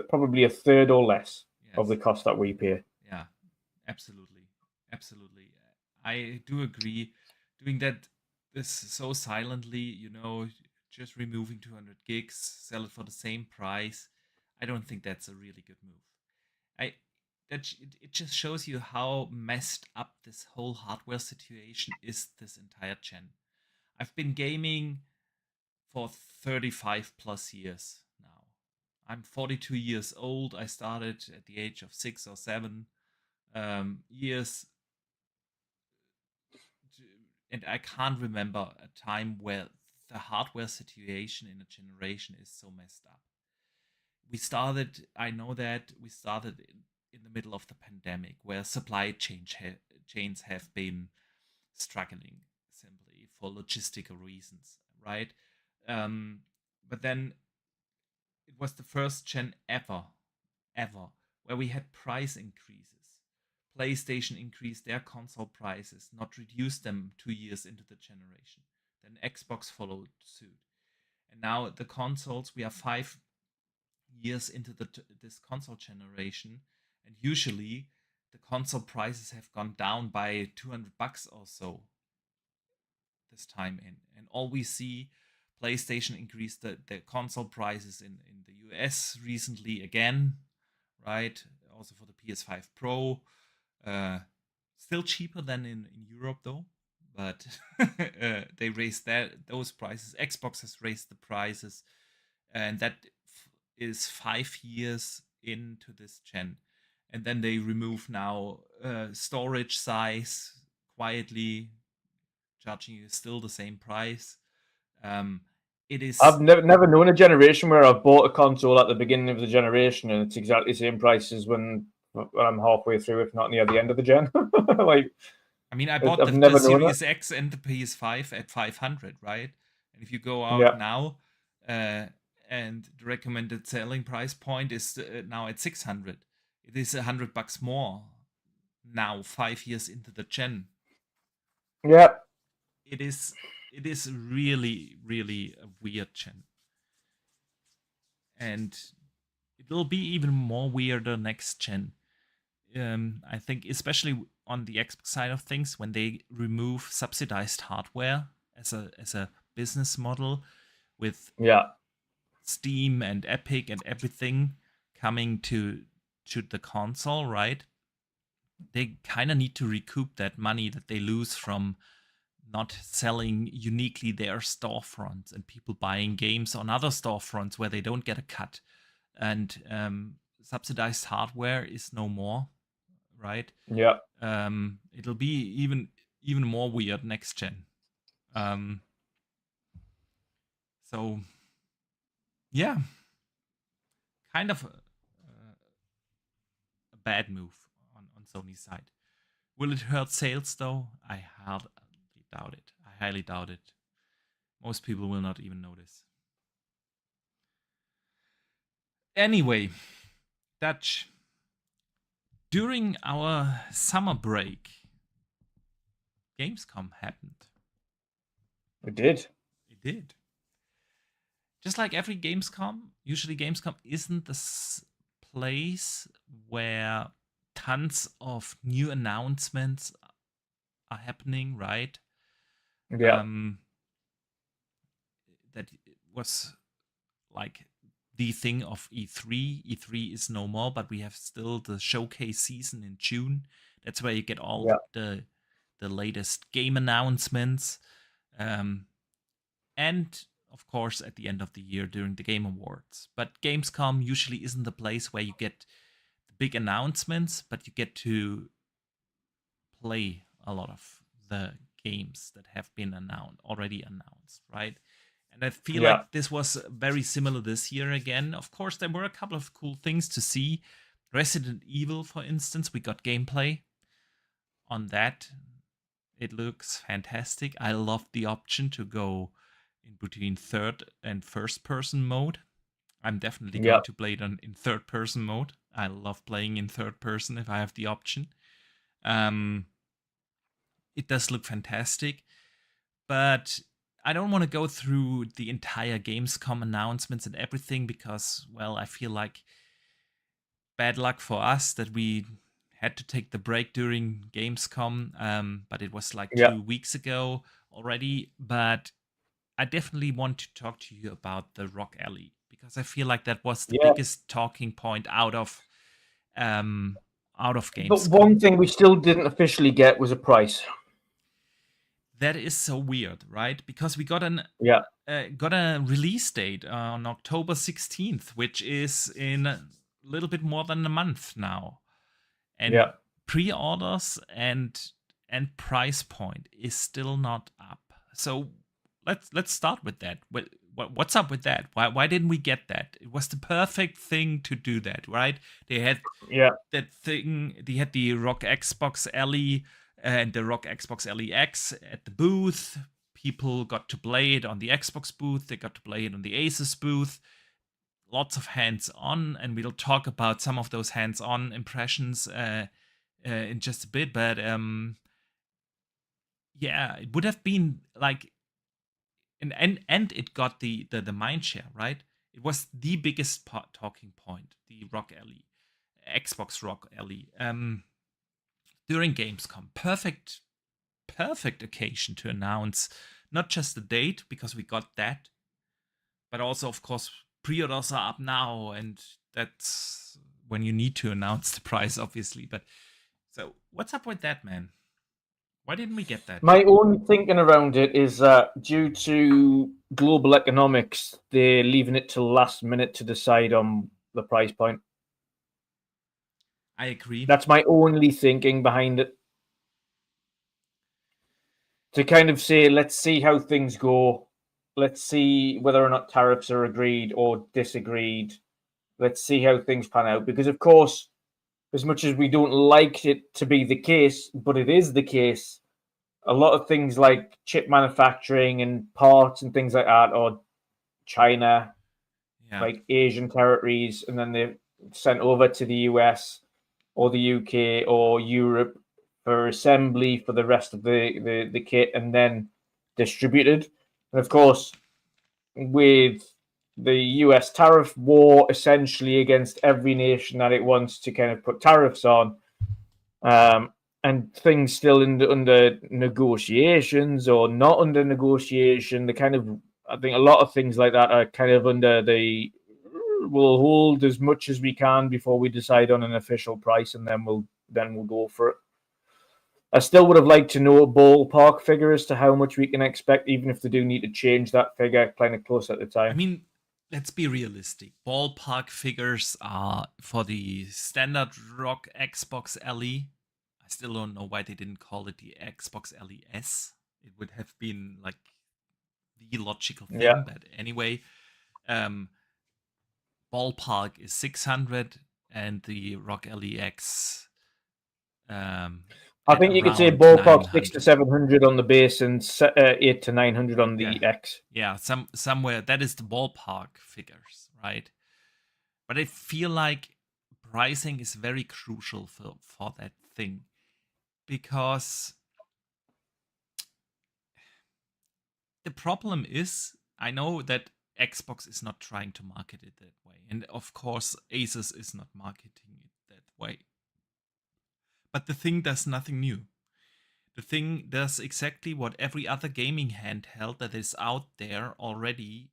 probably a third or less of the cost that we pay. Yeah, absolutely. I do agree. Doing that this so silently, just removing 200 gigs, sell it for the same price. I don't think that's a really good move. It just shows you how messed up this whole hardware situation is this entire gen. I've been gaming for 35 plus years now. I'm 42 years old. I started at the age of 6 or 7 years. And I can't remember a time where the hardware situation in a generation is so messed up. I know that we started in the middle of the pandemic where supply chains have been struggling simply for logistical reasons, right? But then it was the first gen ever, where we had price increases. PlayStation increased their console prices, not reduced them 2 years into the generation. Then Xbox followed suit. And now the consoles, we are 5 years into this console generation, and usually the console prices have gone down by $200 or so this time in. And all we see, PlayStation increased the console prices in the US recently again, right? Also for the PS5 Pro. Still cheaper than in Europe though, but they raised those prices. Xbox has raised the prices, and that is 5 years into this gen. And then they remove now storage size quietly, charging you still the same price. It is. I've never known a generation where I've bought a console at the beginning of the generation and it's exactly the same price as when I'm halfway through, if not near the end of the gen. Like, I mean, I bought I've the never known Series that. X and the PS5 at 500, right? And if you go out Yeah, now, and the recommended selling price point is now at 600. It is $100 more now, 5 years into the gen. yeah, It is really, really a weird gen. And it'll be even more weirder next gen. I think, especially on the Xbox side of things, when they remove subsidized hardware as a business model, with yeah, Steam and Epic and everything coming to the console, right? They kind of need to recoup that money that they lose from not selling uniquely their storefronts and people buying games on other storefronts where they don't get a cut. And subsidized hardware is no more, right? yeah. It'll be even more weird next gen. So yeah, kind of a bad move on Sony's side. Will it hurt sales though? I highly doubt it. I highly doubt it. Most people will not even notice. Anyway, Dutch, during our summer break, Gamescom happened. It did. It did. Just like every Gamescom, usually Gamescom isn't the place where tons of new announcements are happening, right? Yeah, That was like the thing of E3. E3 is no more, but we have still the showcase season in June. That's where you get all the latest game announcements. And of course, at the end of the year during the Game Awards. But Gamescom usually isn't the place where you get the big announcements, but you get to play a lot of the games that have been already announced, right? And I feel like this was very similar this year again. Of course, there were a couple of cool things to see. Resident Evil, for instance, we got gameplay on that. It looks fantastic. I love the option to go in between third and first person mode. I'm definitely going to play it in third person mode. I love playing in third person if I have the option. It does look fantastic, but I don't want to go through the entire Gamescom announcements and everything because, well, I feel like bad luck for us that we had to take the break during Gamescom, but it was like 2 weeks ago already. But I definitely want to talk to you about the ROG Alley because I feel like that was the biggest talking point out of Gamescom. But one thing we still didn't officially get was a price. That is so weird, right? Because we got got a release date on October 16th, which is in a little bit more than a month now. And pre-orders and price point is still not up. So let's start with that. What's up with that? Why didn't we get that? It was the perfect thing to do that, right? They had that thing. They had the ROG Xbox Alley and the ROG Xbox Alley X at the booth. People got to play it on the Xbox booth. They got to play it on the Asus booth. Lots of hands-on, and we'll talk about some of those hands-on impressions in just a bit. But yeah, it would have been like, and it got the mind share, right? It was the biggest talking point, the ROG Alley, Xbox ROG Alley. During Gamescom, perfect occasion to announce not just the date, because we got that, but also, of course, pre-orders are up now, and that's when you need to announce the price, obviously. But so, what's up with that, man? Why didn't we get that? My own thinking around it is that due to global economics, they're leaving it till last minute to decide on the price point. I agree. That's my only thinking behind it. To kind of say, let's see how things go. let's see whether or not tariffs are agreed or disagreed. Let's see how things pan out. Because, of course, as much as we don't like it to be the case, but it is the case, a lot of things like chip manufacturing and parts and things like that are China, like Asian territories, and then they're sent over to the US or the UK or Europe for assembly for the rest of the kit and then distributed. And of course, with the US tariff war essentially against every nation that it wants to kind of put tariffs on, and things still under negotiations or not under negotiation, the kind of, I think a lot of things like that are kind of under the, we'll hold as much as we can before we decide on an official price, and then we'll go for it. I still would have liked to know a ballpark figure as to how much we can expect, even if they do need to change that figure kind of close at the time. I mean, let's be realistic. Ballpark figures are for the standard ROG Xbox LE. I still don't know why they didn't call it the Xbox LES. It would have been like the logical thing. Yeah. But anyway, ballpark is 600 and the ROG LEX. I think you could say ballpark 600 to 700 on the base and 800 to 900 on the X. Yeah, somewhere that is the ballpark figures, right? But I feel like pricing is very crucial for that thing, because the problem is, I know that Xbox is not trying to market it that way, and of course Asus is not marketing it that way. But the thing does nothing new. The thing does exactly what every other gaming handheld that is out there already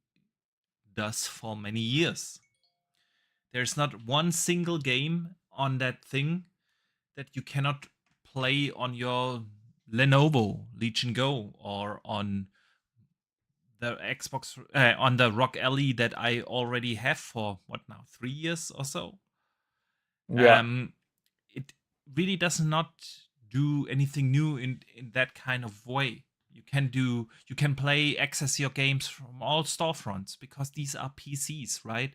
does for many years. There's not one single game on that thing that you cannot play on your Lenovo Legion Go or on the Xbox, on the ROG LE that I already have for, 3 years or so? Yeah. It really does not do anything new in that kind of way. You can access your games from all storefronts, because these are PCs, right?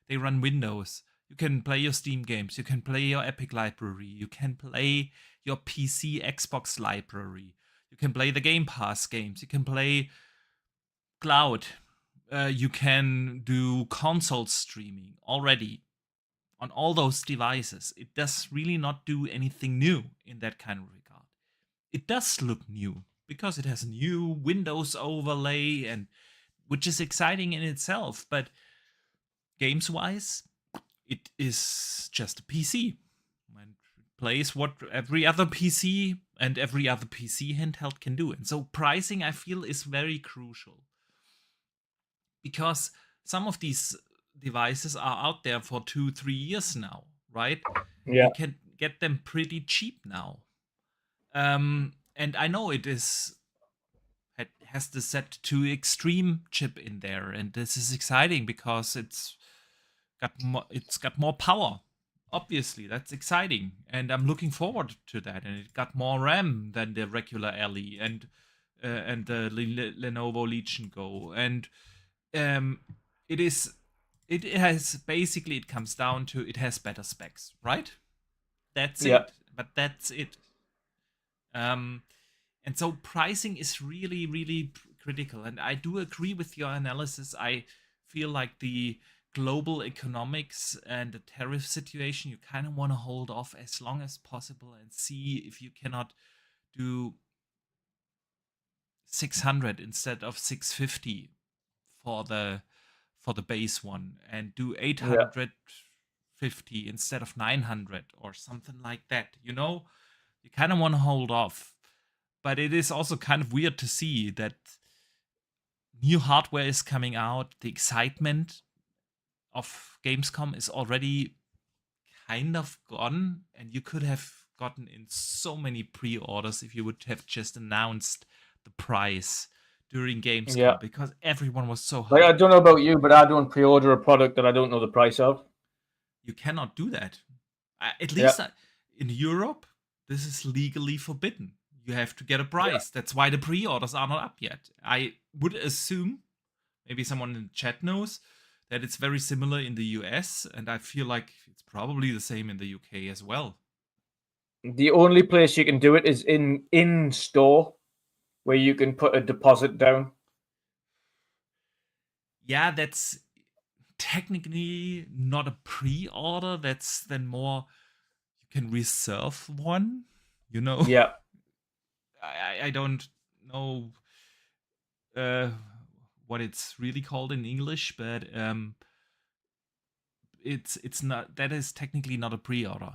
They run Windows. You can play your Steam games, you can play your Epic library, you can play your PC Xbox library, you can play the Game Pass games, you can play cloud, you can do console streaming already on all those devices. It does really not do anything new in that kind of regard. It does look new because it has a new Windows overlay, and which is exciting in itself, but games-wise, it is just a PC. And it plays what every other PC and every other PC handheld can do. And so pricing, I feel, is very crucial, because some of these devices are out there for 2-3 years now, right? Yeah. You can get them pretty cheap now. And I know it has the set to extreme chip in there, and this is exciting because it's got more power. Obviously, that's exciting, and I'm looking forward to that. And it got more RAM than the regular LE and the Lenovo Legion Go, and it comes down to, it has better specs, right? That's it. But that's it. And so pricing is really, really critical. And I do agree with your analysis. I feel like the global economics and the tariff situation, you kind of want to hold off as long as possible and see if you cannot do 600 instead of 650 for the base one, and do 850 instead of 900 or something like that. You kind of want to hold off. But it is also kind of weird to see that new hardware is coming out. The excitement of Gamescom is already kind of gone, and you could have gotten in so many pre-orders if you would have just announced the price during Gamescom, because everyone was so hyped. Like, I don't know about you, but I don't pre-order a product that I don't know the price of. You cannot do that. At least in Europe, this is legally forbidden. You have to get a price. That's why the pre-orders are not up yet. I would assume maybe someone in the chat knows that it's very similar in the US, and I feel like it's probably the same in the UK as well. The only place you can do it is in store, where you can put a deposit down. Yeah, that's technically not a pre-order. That's then more you can reserve one. You know. Yeah. I don't know what it's really called in English, but it's not, that is technically not a pre-order.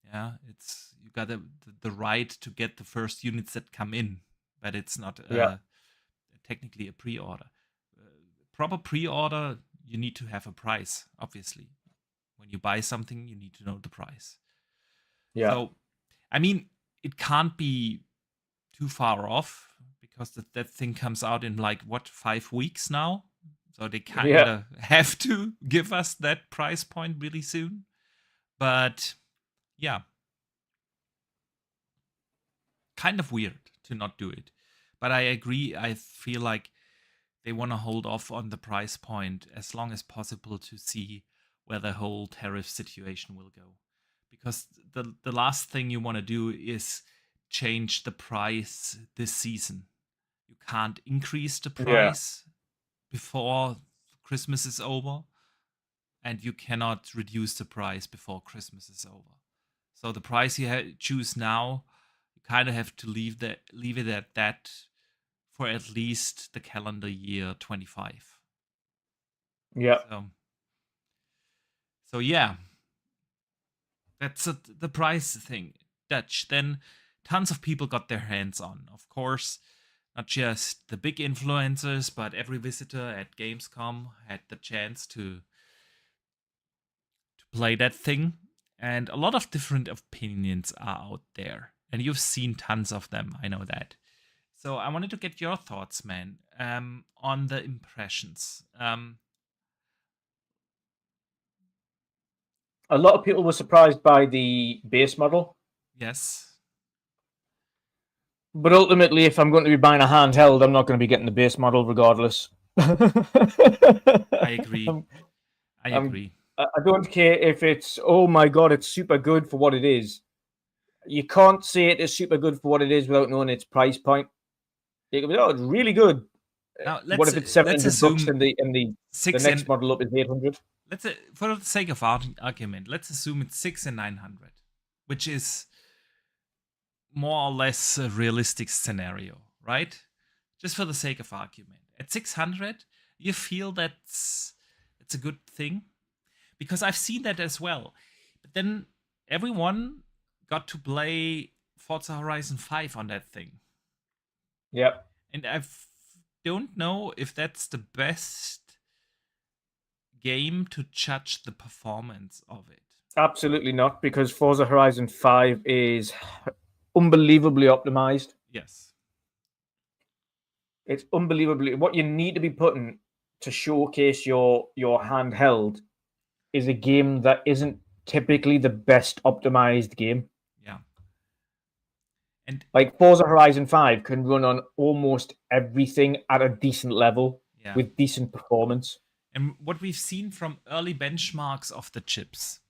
Yeah, it's, you got the right to get the first units that come in, but it's not technically a pre-order. Proper pre-order, you need to have a price, obviously. When you buy something, you need to know the price. Yeah. So, I mean, it can't be too far off, because that thing comes out in like, what, 5 weeks now? So they kind of have to give us that price point really soon. But yeah, kind of weird to not do it. But I agree, I feel like they want to hold off on the price point as long as possible to see where the whole tariff situation will go. Because the last thing you want to do is change the price this season. You can't increase the price before Christmas is over, and you cannot reduce the price before Christmas is over. So the price you choose now, you kind of have to leave it at that for at least the calendar year 25. Yeah. So yeah, that's the price thing. Dutch. Then tons of people got their hands on. Of course, not just the big influencers, but every visitor at Gamescom had the chance to play that thing. And a lot of different opinions are out there. And you've seen tons of them, I know that. So I wanted to get your thoughts, man, on the impressions. A lot of people were surprised by the base model. Yes. But ultimately, if I'm going to be buying a handheld, I'm not going to be getting the base model regardless. I agree. I agree. I don't care if it's, oh my god, it's super good for what it is. You can't say it is super good for what it is without knowing its price point. You can be, oh, it's really good. Now, what if it's $700 and the next model up is 800? Let's, for the sake of argument, let's assume it's 6 and 900, which is more or less a realistic scenario, right? Just for the sake of argument. At 600, you feel it's a good thing? Because I've seen that as well. But then everyone got to play Forza Horizon 5 on that thing. Yep. And I don't know if that's the best game to judge the performance of it. Absolutely not, because Forza Horizon 5 is unbelievably optimized. Yes. It's unbelievably, what you need to be putting to showcase your handheld is a game that isn't typically the best optimized game. Yeah. And like Forza Horizon 5 can run on almost everything at a decent level with decent performance. And what we've seen from early benchmarks of the chips,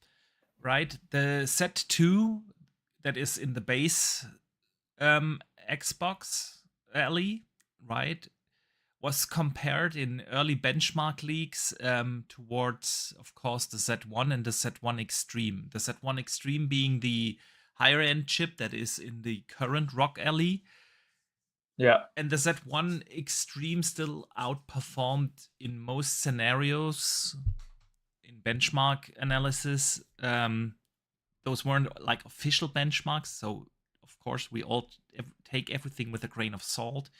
right? The Z2 that is in the base Xbox LE, right, was compared in early benchmark leaks towards, of course, the Z1 and the Z1 Extreme. The Z1 Extreme being the higher end chip that is in the current ROG LE. Yeah. And the Z1 Extreme still outperformed in most scenarios in benchmark analysis. Those weren't like official benchmarks, so of course we all take everything with a grain of salt.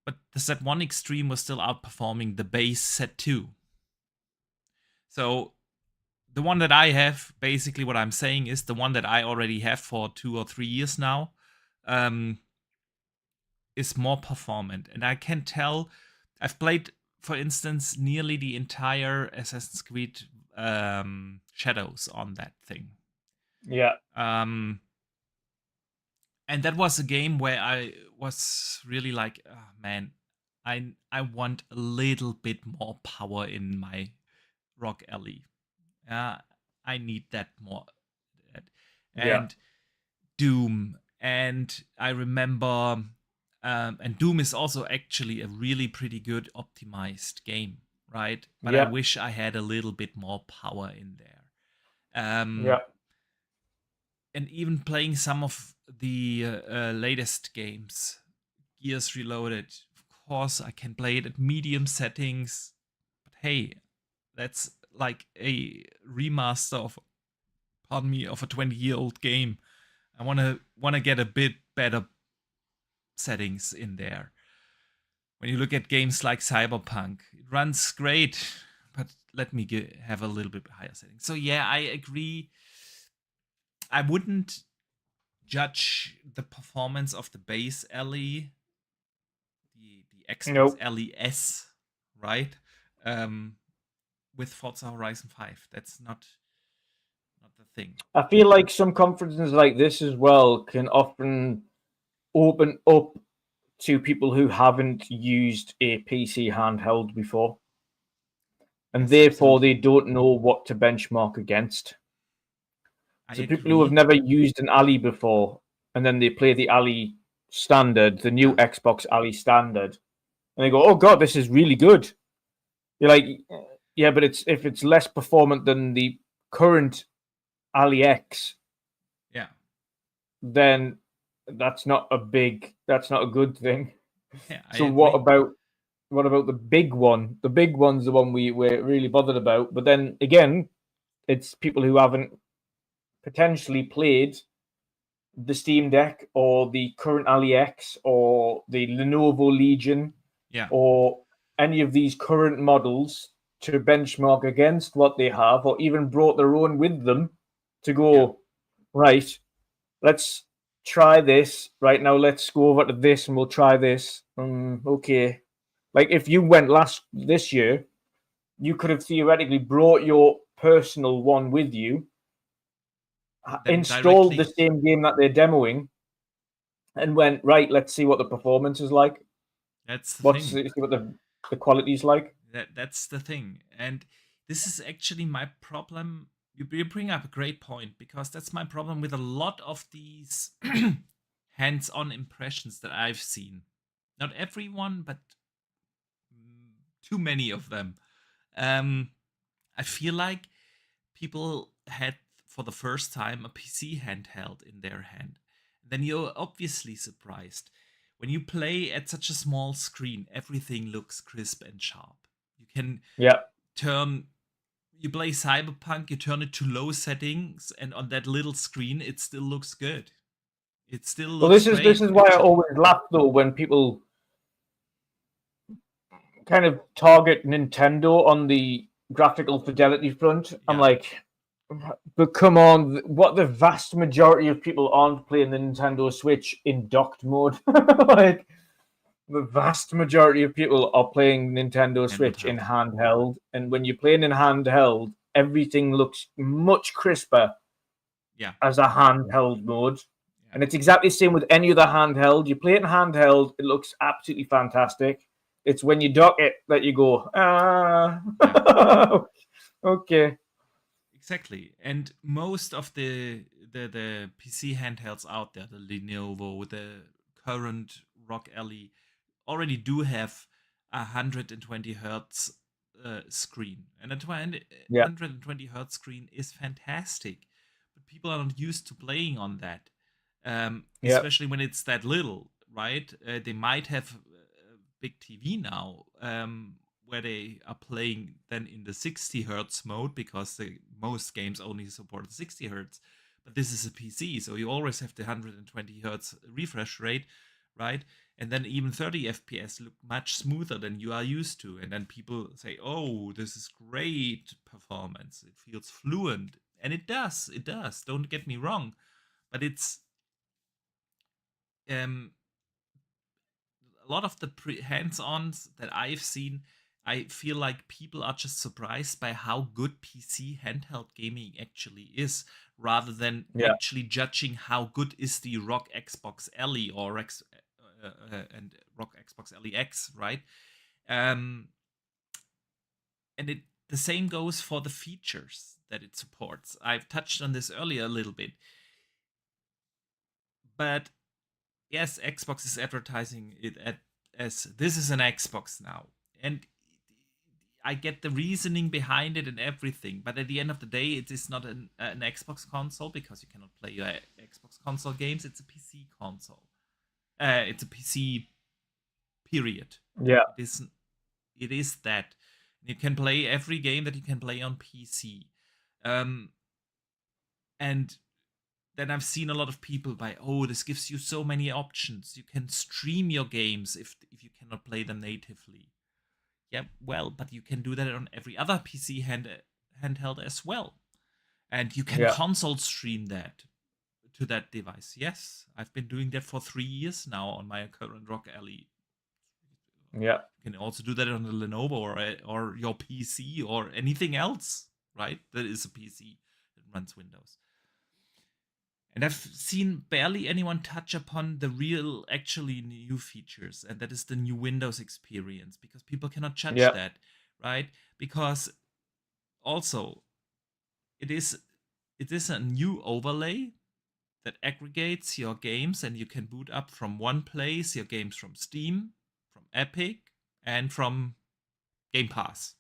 But the Z1 Extreme was still outperforming the base Z2. So the one that I have, basically what I'm saying is the one that I already have for 2 or 3 years now, is more performant. And I can tell, I've played, for instance, nearly the entire Assassin's Creed Shadows on that thing. Yeah. And that was a game where I was really like, oh, man, I want a little bit more power in my ROG Ally. I need that more. Yeah. And Doom. And I remember, and Doom is also actually a really pretty good optimized game, right? But I Yeah. wish I had a little bit more power in there. Yeah. And even playing some of the latest games, Gears Reloaded, of course, I can play it at medium settings. But hey, that's like a remaster of, pardon me, of a 20-year-old game. I wanna get a bit better settings in there. When you look at games like Cyberpunk, it runs great, but let me have a little bit higher settings. So yeah, I agree. I wouldn't judge the performance of the base Ally, the Xbox Nope. Ally S, right? With Forza Horizon 5. That's not the thing. I feel like some conferences like this as well can often open up to people who haven't used a PC handheld before, and Yes, therefore absolutely. they don't know what to benchmark against. I So people who have agree. never used an Ally before, and then they play the Ally standard, the new Yeah. Xbox Ally standard, and they go, "Oh God, this is really good." You're like, "Yeah, but if it's less performant than the current Ally X, Yeah. then that's not a good thing." Yeah, I So what agree. about the big one? The big one's the one we're really bothered about. But then again, it's people who haven't potentially played the Steam Deck or the current Ally X or the Lenovo Legion Yeah. or any of these current models to benchmark against what they have, or even brought their own with them to go, Yeah. right, let's try this. Right now, let's go over to this and we'll try this. Okay. Like if you went this year, you could have theoretically brought your personal one with you, Then installed the directly, same game that they're demoing, and went, right, let's see what the performance is like. that's the What's thing. see what the quality's like. That's the thing. And this is actually my problem. You bring up a great point, because that's my problem with a lot of these hands-on impressions that I've seen. Not everyone, but too many of them. I feel like people had for the first time a PC handheld in their hand. Then you're obviously surprised. When you play at such a small screen, everything looks crisp and sharp. You can Yeah. you play Cyberpunk, you turn it to low settings, and on that little screen, it still looks good. It still Well, looks this great, is why I actually. always laugh though when people kind of target Nintendo on the graphical fidelity front. I'm Yeah. like, but come on, what the vast majority of people aren't playing the Nintendo Switch in docked mode. Like the vast majority of people are playing Nintendo Switch in Handheld. handheld, and when you're playing in handheld, everything looks much crisper Yeah. as a handheld mode. Yeah. And it's exactly the same with any other handheld. You play it in handheld, it looks absolutely fantastic. It's when you dock it that you go, Yeah. okay. Exactly. And most of the PC handhelds out there, the Lenovo, the current ROG Ally, already do have a 120 hertz screen. And a Yeah, 120 hertz screen is fantastic. But people are not used to playing on that, yeah, especially when it's that little, right? They might have a big TV now, where they are playing then in the 60 hertz mode, because most games only support 60 hertz. But this is a PC, so you always have the 120 hertz refresh rate, right? And then even 30 FPS look much smoother than you are used to. And then people say, "Oh, this is great performance. It feels fluent." And it does. It does. Don't get me wrong. But it's um a lot of the hands-ons that I've seen, I feel like people are just surprised by how good PC handheld gaming actually is, rather than yeah, actually judging how good is the ROG Xbox Ally or and ROG Xbox LEX, right? And the same goes for the features that it supports. I've touched on this earlier a little bit, but yes, Xbox is advertising it as this is an Xbox now, and I get the reasoning behind it and everything, but at the end of the day, it is not an Xbox console because you cannot play your Xbox console games. It's a PC console. It's a PC. Period. Yeah. It is that. You can play every game that you can play on PC. And then I've seen a lot of people by, oh, this gives you so many options. You can stream your games if you cannot play them natively. Yeah, well, but you can do that on every other PC handheld as well. And you can console stream that to that device. Yes, I've been doing that for 3 years now on my current ROG Ally. Yeah. You can also do that on a Lenovo or your PC or anything else, right? That is a PC that runs Windows. And I've seen barely anyone touch upon the real, actually new features, and that is the new Windows experience, because people cannot judge that, right? Because also, it is a new overlay that aggregates your games, and you can boot up from one place your games from Steam, from Epic, and from Game Pass.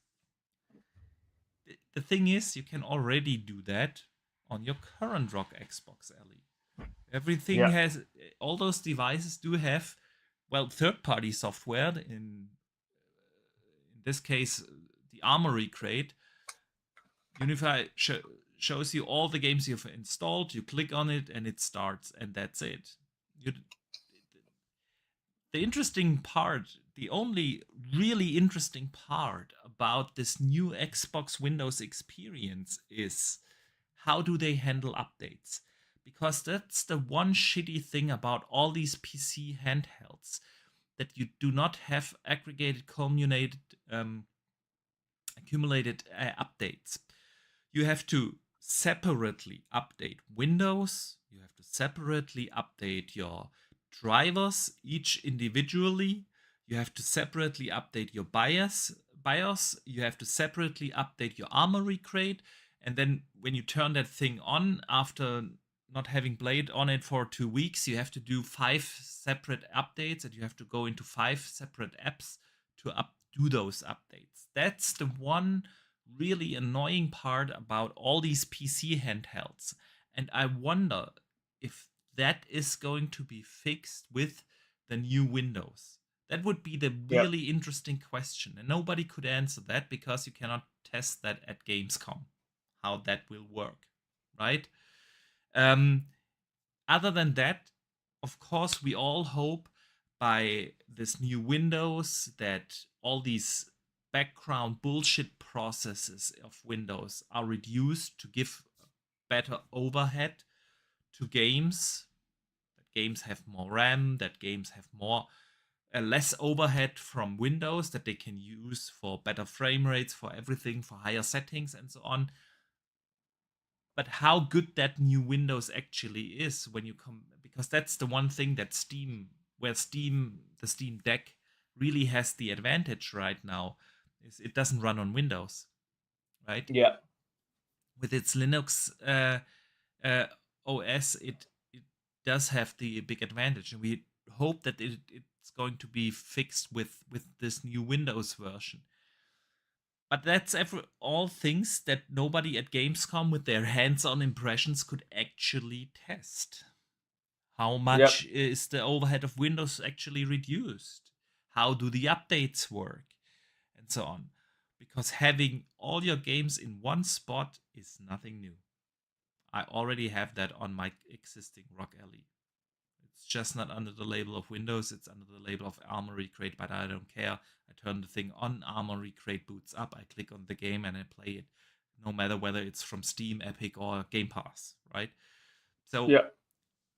The thing is, you can already do that on your current ROG Xbox Ally. Everything has, all those devices do have, well, third-party software. In this case, the Armory Crate. Unify shows you all the games you've installed. You click on it, and it starts, and that's it. The interesting part, the only really interesting part about this new Xbox Windows experience is how do they handle updates? Because that's the one shitty thing about all these PC handhelds, that you do not have accumulated updates. You have to separately update Windows. You have to separately update your drivers, each individually. You have to separately update your BIOS. You have to separately update your Armory Crate. And then when you turn that thing on after not having played on it for 2 weeks, you have to do 5 separate updates, and you have to go into 5 separate apps to do those updates. That's the one really annoying part about all these PC handhelds. And I wonder if that is going to be fixed with the new Windows. That would be the really interesting question. And nobody could answer that because you cannot test that at Gamescom, how that will work, right? Other than that, of course, we all hope by this new Windows that all these background bullshit processes of Windows are reduced to give better overhead to games, that games have more RAM, that games have less overhead from Windows that they can use for better frame rates, for everything, for higher settings and so on. But how good that new Windows actually is when you come, because that's the one thing that the Steam Deck really has the advantage right now, is it doesn't run on Windows, right? Yeah. With its Linux OS, it does have the big advantage, and we hope that it's going to be fixed with this new Windows version. But that's all things that nobody at Gamescom with their hands-on impressions could actually test. How much is the overhead of Windows actually reduced? How do the updates work? And so on. Because having all your games in one spot is nothing new. I already have that on my existing ROG Ally. It's just not under the label of Windows, it's under the label of Armory Crate, but I don't care. I turn the thing on, Armory Crate boots up, I click on the game and I play it, no matter whether it's from Steam, Epic, or Game Pass, right? So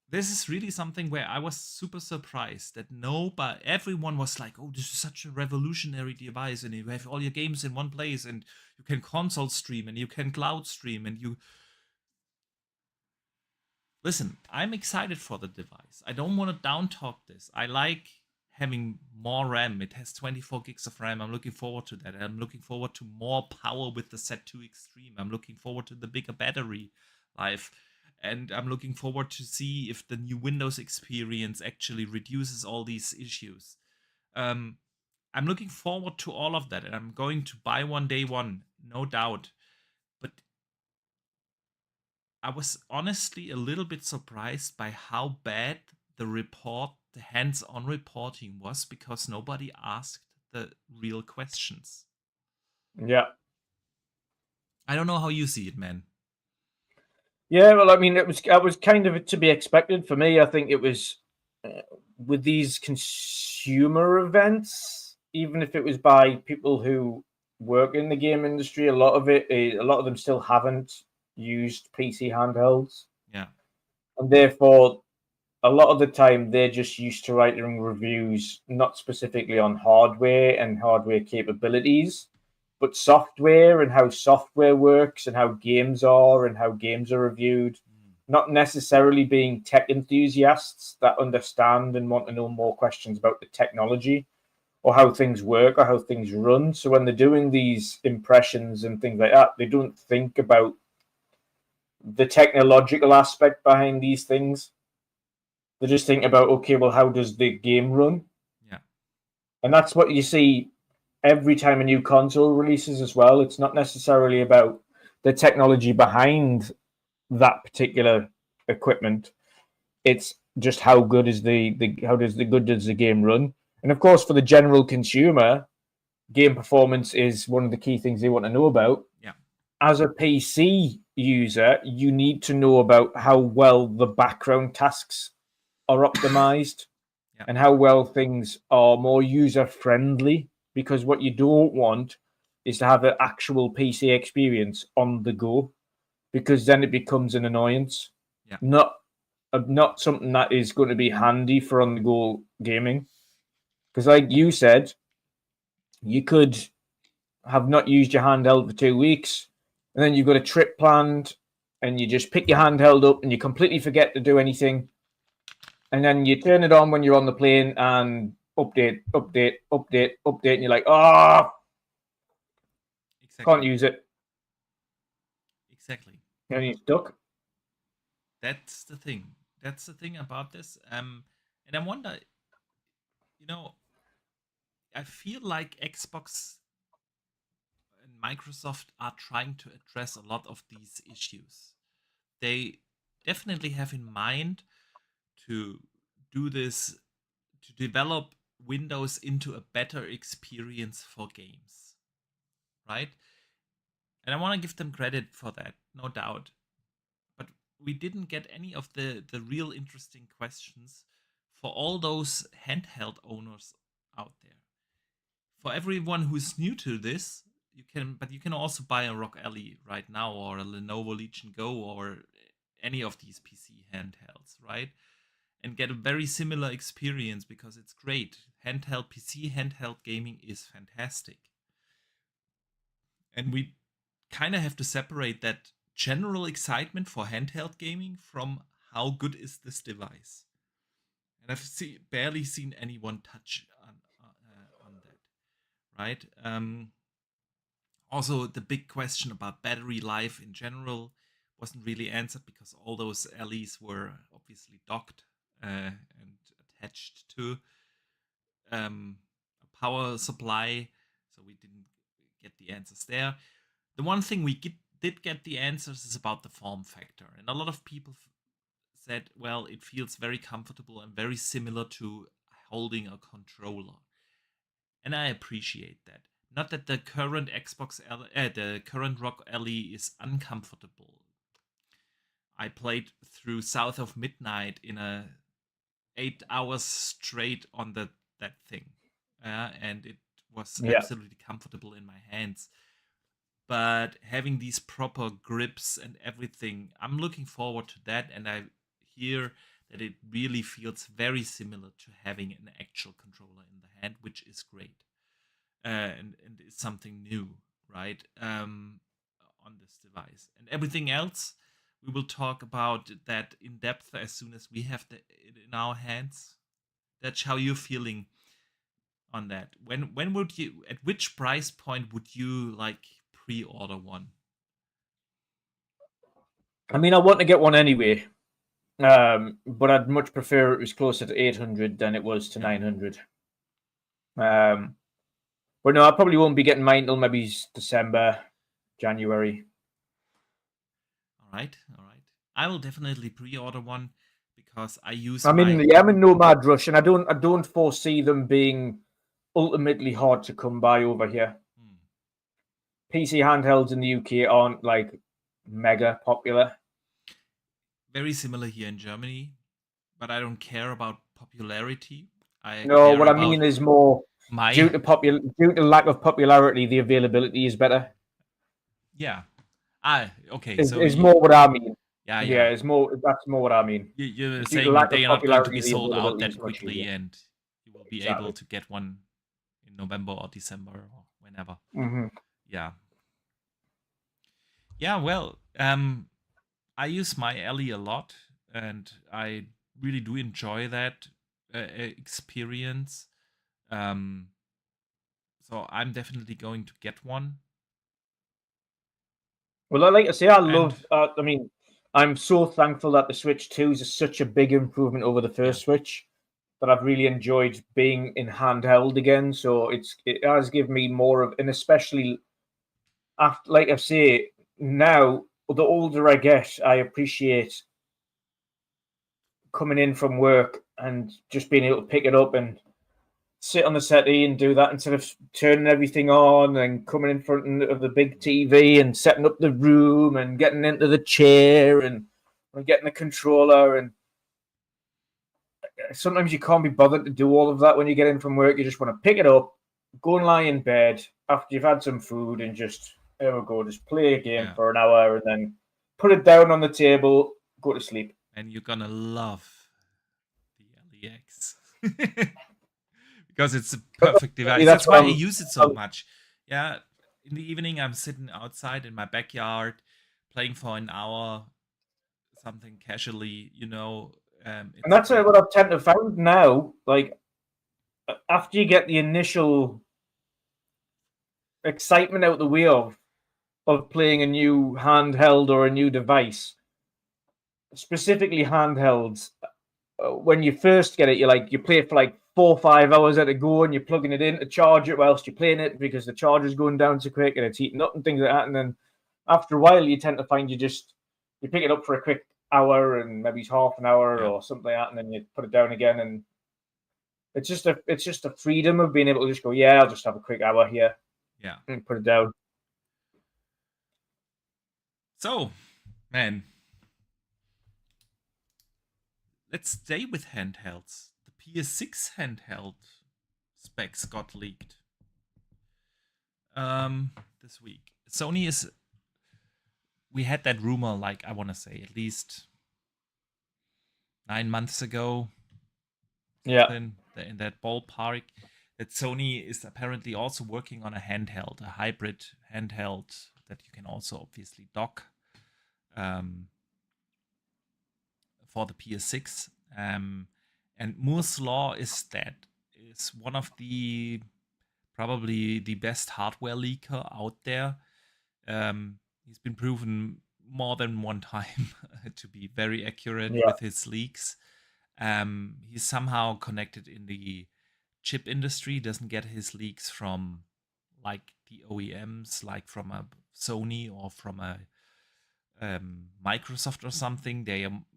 this is really something where I was super surprised that everyone was like, oh, this is such a revolutionary device, and you have all your games in one place, and you can console stream, and you can cloud stream, and you... listen, I'm excited for the device. I don't want to down talk this. I like having more RAM. It has 24 gigs of RAM. I'm looking forward to that. I'm looking forward to more power with the Z2 Extreme. I'm looking forward to the bigger battery life. And I'm looking forward to see if the new Windows experience actually reduces all these issues. I'm looking forward to all of that, and I'm going to buy one day one, no doubt. But I was honestly a little bit surprised by how bad the hands-on reporting was, because nobody asked the real questions. Yeah. I don't know how you see it, man. Yeah, well, I mean, it was kind of to be expected for me. I think it was with these consumer events, even if it was by people who work in the game industry, a lot of them still haven't used PC handhelds, Yeah. and therefore, a lot of the time they're just used to writing reviews, not specifically on hardware and hardware capabilities, but software and how software works and how games are and how games are reviewed, not necessarily being tech enthusiasts that understand and want to know more questions about the technology or how things work or how things run. So when they're doing these impressions and things like that, they don't think about the technological aspect behind these things. They just think about, okay, well, how does the game run? Yeah. And that's what you see every time a new console releases as well. It's not necessarily about the technology behind that particular equipment. It's just how good is the how does the game run? And of course, for the general consumer, game performance is one of the key things they want to know about. Yeah. As a PC user, you need to know about how well the background tasks are optimized Yeah. and how well things are more user friendly. Because what you don't want is to have an actual PC experience on the go, because then it becomes an annoyance, Yeah. not something that is going to be handy for on the go gaming. Because, like you said, you could have not used your handheld for 2 weeks, and then you've got a trip planned, and you just pick your handheld up and you completely forget to do anything. And then you turn it on when you're on the plane and update, and you're like, oh, Exactly. can't use it. Exactly. And you're stuck. That's the thing. That's the thing about this. And I wonder, you know, I feel like Xbox and Microsoft are trying to address a lot of these issues. They definitely have in mind to do this, to develop Windows into a better experience for games, right? And I want to give them credit for that, no doubt. But we didn't get any of the real interesting questions for all those handheld owners out there. For everyone who's new to this, you can also buy a ROG Ally right now, or a Lenovo Legion Go, or any of these PC handhelds, right? And get a very similar experience, because it's great. Handheld gaming is fantastic. And we kind of have to separate that general excitement for handheld gaming from how good is this device. And barely seen anyone touch on that, right? Also, the big question about battery life in general wasn't really answered, because all those LEs were obviously docked and attached to a power supply, so we didn't get the answers there. The one thing we did get the answers is about the form factor, and a lot of people said, well, it feels very comfortable and very similar to holding a controller, and I appreciate that. Not that the current the current ROG Ally is uncomfortable. I played through South of Midnight in a 8 hours straight on that thing, and it was absolutely comfortable in my hands. But having these proper grips and everything, I'm looking forward to that, and I hear that it really feels very similar to having an actual controller in the hand, which is great, and it's something new, right, on this device. And everything else we will talk about that in depth as soon as we have it in our hands. That's how you're feeling on that. When would you, at which price point would you like pre-order one? I mean, I want to get one anyway, but I'd much prefer it was closer to 800 than it was to 900. But no, I probably won't be getting mine until maybe December, January. All right. I will definitely pre-order one because I use. I'm in no mad rush, and I don't foresee them being ultimately hard to come by over here. PC handhelds in the UK aren't like mega popular. Very similar here in Germany, but I don't care about popularity. What I mean is more due to lack of popularity, the availability is better. Yeah. Okay. It's more what I mean. Yeah. That's more what I mean. You're saying they are not going to be sold out that quickly, and you will be able to get one in November or December or whenever. Mm-hmm. Yeah. Well, I use my Ellie a lot, and I really do enjoy that experience. So I'm definitely going to get one. Well, I like to say I mean, I'm so thankful that the Switch 2 is such a big improvement over the first Switch that I've really enjoyed being in handheld again. So it has given me more of, and especially after, like I say, now the older I get, I appreciate coming in from work and just being able to pick it up and sit on the settee and do that instead of turning everything on and coming in front of the big TV and setting up the room and getting into the chair and getting the controller. And sometimes you can't be bothered to do all of that when you get in from work. You just want to pick it up, go and lie in bed after you've had some food and just, there we go, just play a game for an hour and then put it down on the table, go to sleep. And you're gonna love the LEX. Because it's a perfect device. That's why I use it so much. Yeah, in the evening I'm sitting outside in my backyard playing for an hour, something casually, and that's what I've tend to find now. Like, after you get the initial excitement out the way of playing a new handheld or a new device, specifically handhelds, when you first get it, you play it for like 4 or 5 hours at a go, and you're plugging it in to charge it whilst you're playing it because the charger's going down too quick and it's heating up and things like that. And then after a while, you tend to find you pick it up for a quick hour and maybe half an hour or something like that, and then you put it down again. And it's just a freedom of being able to just go, I'll just have a quick hour here, and put it down. So, man, let's stay with handhelds. The PS6 handheld specs got leaked this week. We had that rumor, like, I want to say at least 9 months ago. In that ballpark, that Sony is apparently also working on a handheld, a hybrid handheld that you can also obviously dock for the PS6. And Moore's Law is one of the probably the best hardware leaker out there. He's been proven more than one time to be very accurate with his leaks. He's somehow connected in the chip industry, doesn't get his leaks from like the OEMs, like from a Sony or from a Microsoft or something.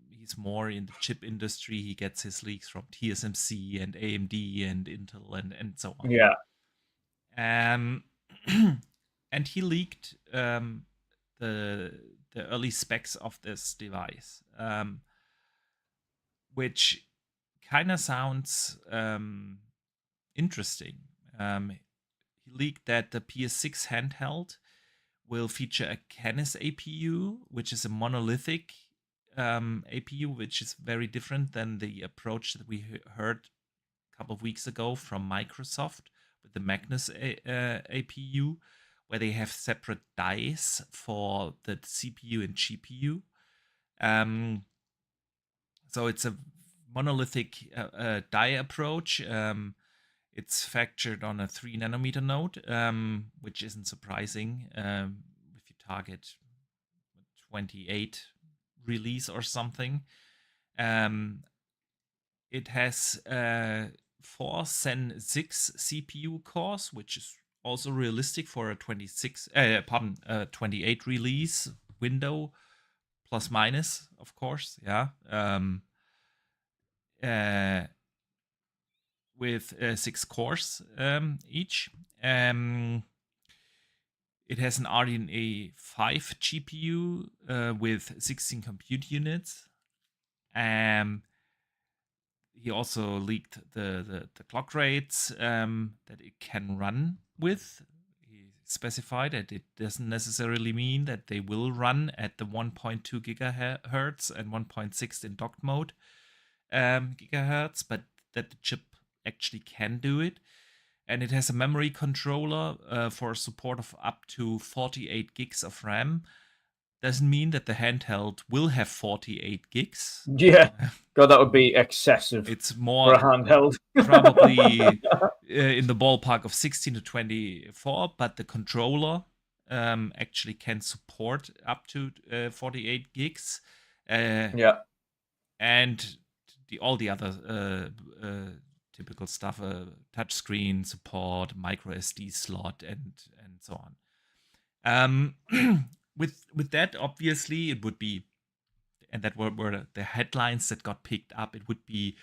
He's more in the chip industry. He gets his leaks from TSMC and AMD and Intel and so on. Yeah. And he leaked the early specs of this device, which kind of sounds interesting. He leaked that the PS6 handheld will feature a Canis APU, which is a monolithic APU, which is very different than the approach that we heard a couple of weeks ago from Microsoft with the Magnus APU, where they have separate dies for the CPU and GPU. So it's a monolithic die approach. It's factored on a 3 nanometer node, which isn't surprising if you target 28 release or something. It has 4 Zen 6 CPU cores, which is also realistic for a 28 release window, plus minus, of course. Yeah. With 6 cores each. It has an RDNA 5 GPU with 16 compute units. He also leaked the clock rates that it can run with. He specified that it doesn't necessarily mean that they will run at the 1.2 gigahertz and 1.6 in docked mode gigahertz, but that the chip actually can do it. And it has a memory controller for support of up to 48 gigs of RAM. Doesn't mean that the handheld will have 48 gigs. Yeah, God, that would be excessive. It's more for a handheld. probably in the ballpark of 16 to 24, but the controller actually can support up to 48 gigs. Yeah. And all the other typical stuff, touchscreen support, micro SD slot, and so on. With that, obviously, it would be, and that were the headlines that got picked up. It would be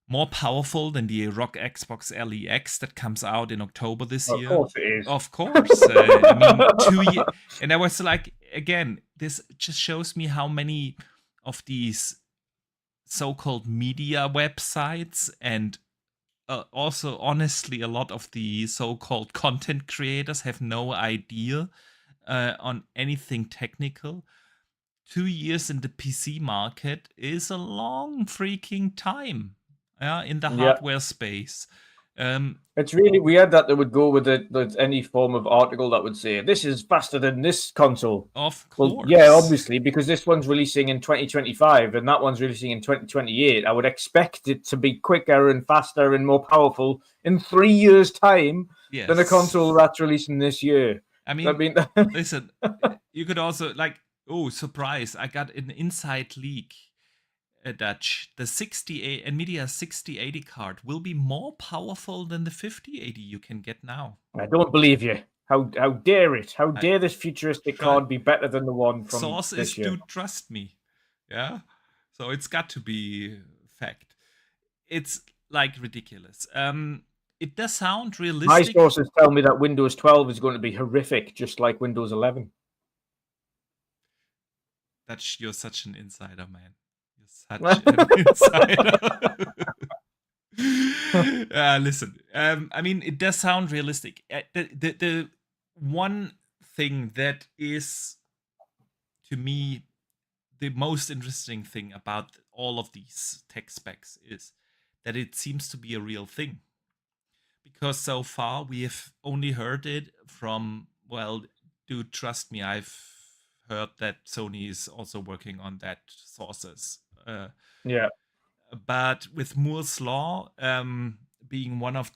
more powerful than the ROG Xbox LEX that comes out in October this year. Of course it is. Of course. I mean, 2 years. And I was like, again, this just shows me how many of these so-called media websites and also, honestly, a lot of the so-called content creators have no idea on anything technical. 2 years in the PC market is a long freaking time. In the hardware space. It's really weird that they would go with any form of article that would say this is faster than this console. Of course. Well, yeah, obviously, because this one's releasing in 2025 and that one's releasing in 2028. I would expect it to be quicker and faster and more powerful in 3 years' time than a console that's releasing this year. I mean listen, you could also, like, oh, surprise, I got an inside leak. Dutch, the NVIDIA 6080 card will be more powerful than the 5080 you can get now. I don't believe you. How dare it? How dare this futuristic card be better than the one from source this year? Dude, trust me. Yeah, so it's got to be fact. It's like ridiculous. It does sound realistic. My sources tell me that Windows 12 is going to be horrific, just like Windows 11. You're such an insider, man. Such an insider. Listen, I mean, it does sound realistic. The one thing that is, to me, the most interesting thing about all of these tech specs is that it seems to be a real thing. Because so far we have only heard it from, well, dude, trust me, I've heard that Sony is also working on that sources. Yeah. But with Moore's Law being one of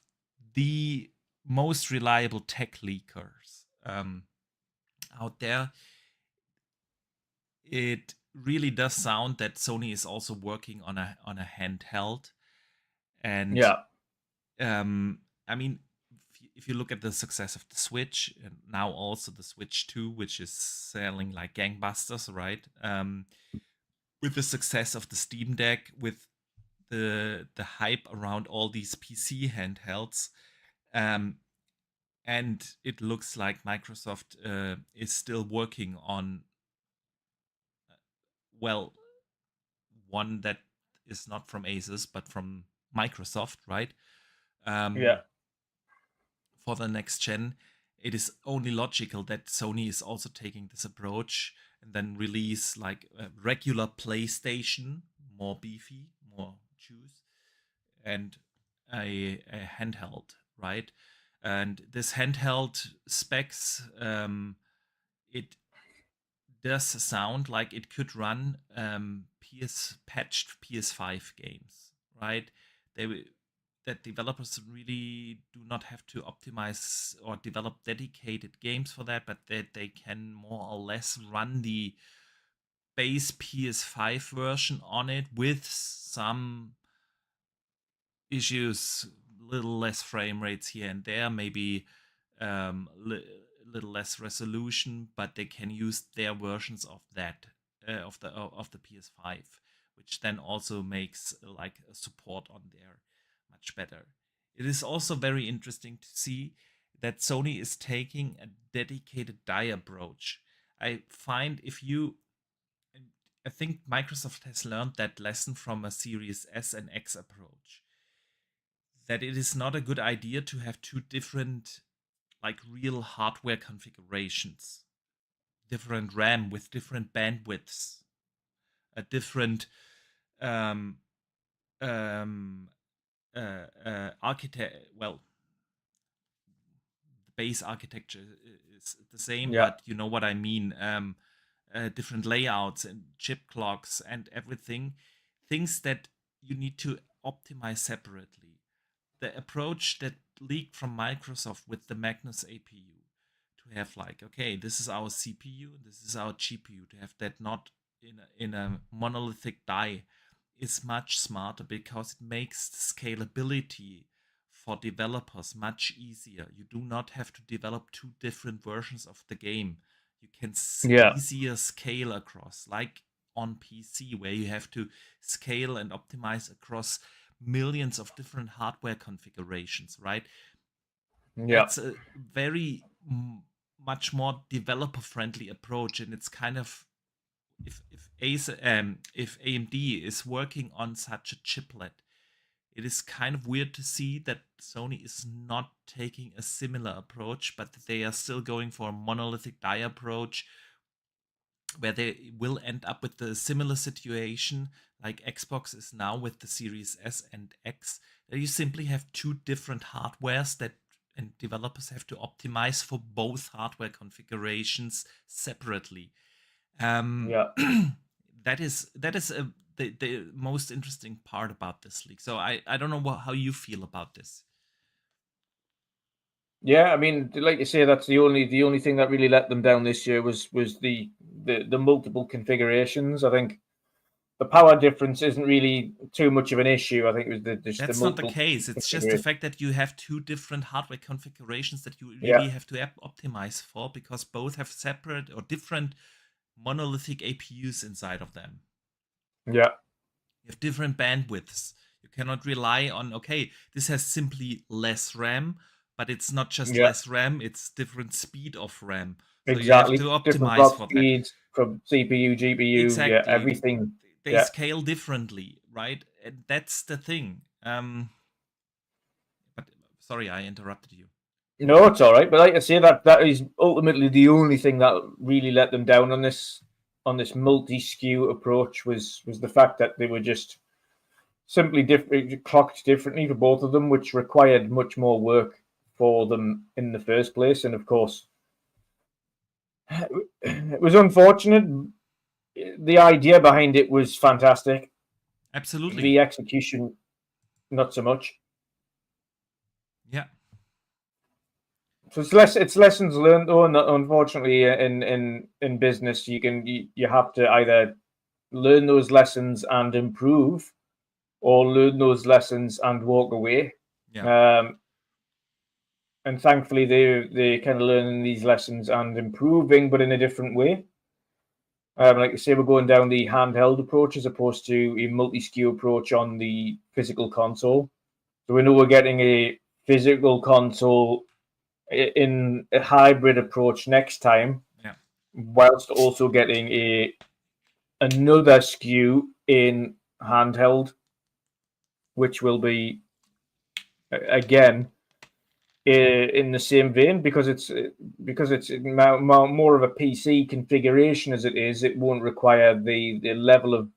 the most reliable tech leakers out there, it really does sound that Sony is also working on a handheld. And I mean, if you look at the success of the Switch, and now also the Switch 2, which is selling like gangbusters, right? With the success of the Steam Deck, with the hype around all these PC handhelds, and it looks like Microsoft is still working on, well, one that is not from Asus but from Microsoft, right? For the next gen, it is only logical that Sony is also taking this approach and then release like a regular PlayStation, more beefy, more juice, and a handheld, right? And this handheld specs, it does sound like it could run patched PS5 games, right? That developers really do not have to optimize or develop dedicated games for that, but that they can more or less run the base PS5 version on it with some issues, little less frame rates here and there, maybe little less resolution, but they can use their versions of that of the PS5, which then also makes like a support on there much better. It is also very interesting to see that Sony is taking a dedicated die approach. I find I think Microsoft has learned that lesson from a Series S and X approach, that it is not a good idea to have two different, like, real hardware configurations, different RAM with different bandwidths, a different architect. Well, the base architecture is the same, but you know what I mean. Different layouts and chip clocks and everything, things that you need to optimize separately. The approach that leaked from Microsoft with the Magnus APU, to have like, okay, this is our CPU, this is our GPU, to have that not in a monolithic die, is much smarter because it makes scalability for developers much easier. You do not have to develop two different versions of the game. You can easier scale across, like on PC, where you have to scale and optimize across millions of different hardware configurations, right? That's a very much more developer friendly approach, and it's kind of, if AMD is working on such a chiplet, it is kind of weird to see that Sony is not taking a similar approach, but they are still going for a monolithic die approach, where they will end up with the similar situation like Xbox is now with the Series S and X, that you simply have two different hardwares and developers have to optimize for both hardware configurations separately. That is the most interesting part about this leak. So I don't know how you feel about this. Yeah, I mean, like you say, that's the only thing that really let them down this year was the multiple configurations. I think the power difference isn't really too much of an issue. I think it was that's not the case. It's just the fact that you have two different hardware configurations that you really have to optimize for, because both have separate or different monolithic APUs inside of them. Yeah. You have different bandwidths. You cannot rely on, okay, this has simply less RAM, but it's not just less RAM, it's different speed of RAM. So exactly. You have to optimize for speeds from CPU, GPU, exactly. Everything. They scale differently, right? And that's the thing. But sorry, I interrupted you. No, it's all right. But like I say, that is ultimately the only thing that really let them down on this multi-SKU approach was the fact that they were just simply clocked differently for both of them, which required much more work for them in the first place. And of course, it was unfortunate. The idea behind it was fantastic. Absolutely. The execution, not so much. Yeah. So it's lessons learned, though. And unfortunately, in business, you have to either learn those lessons and improve, or learn those lessons and walk away. Yeah. And thankfully, they kind of learning these lessons and improving, but in a different way. Like I say, we're going down the handheld approach as opposed to a multi-SKU approach on the physical console. So we know we're getting a physical console in a hybrid approach next time, whilst also getting another SKU in handheld, which will be again in the same vein, because it's more of a PC configuration as it is. It won't require the level of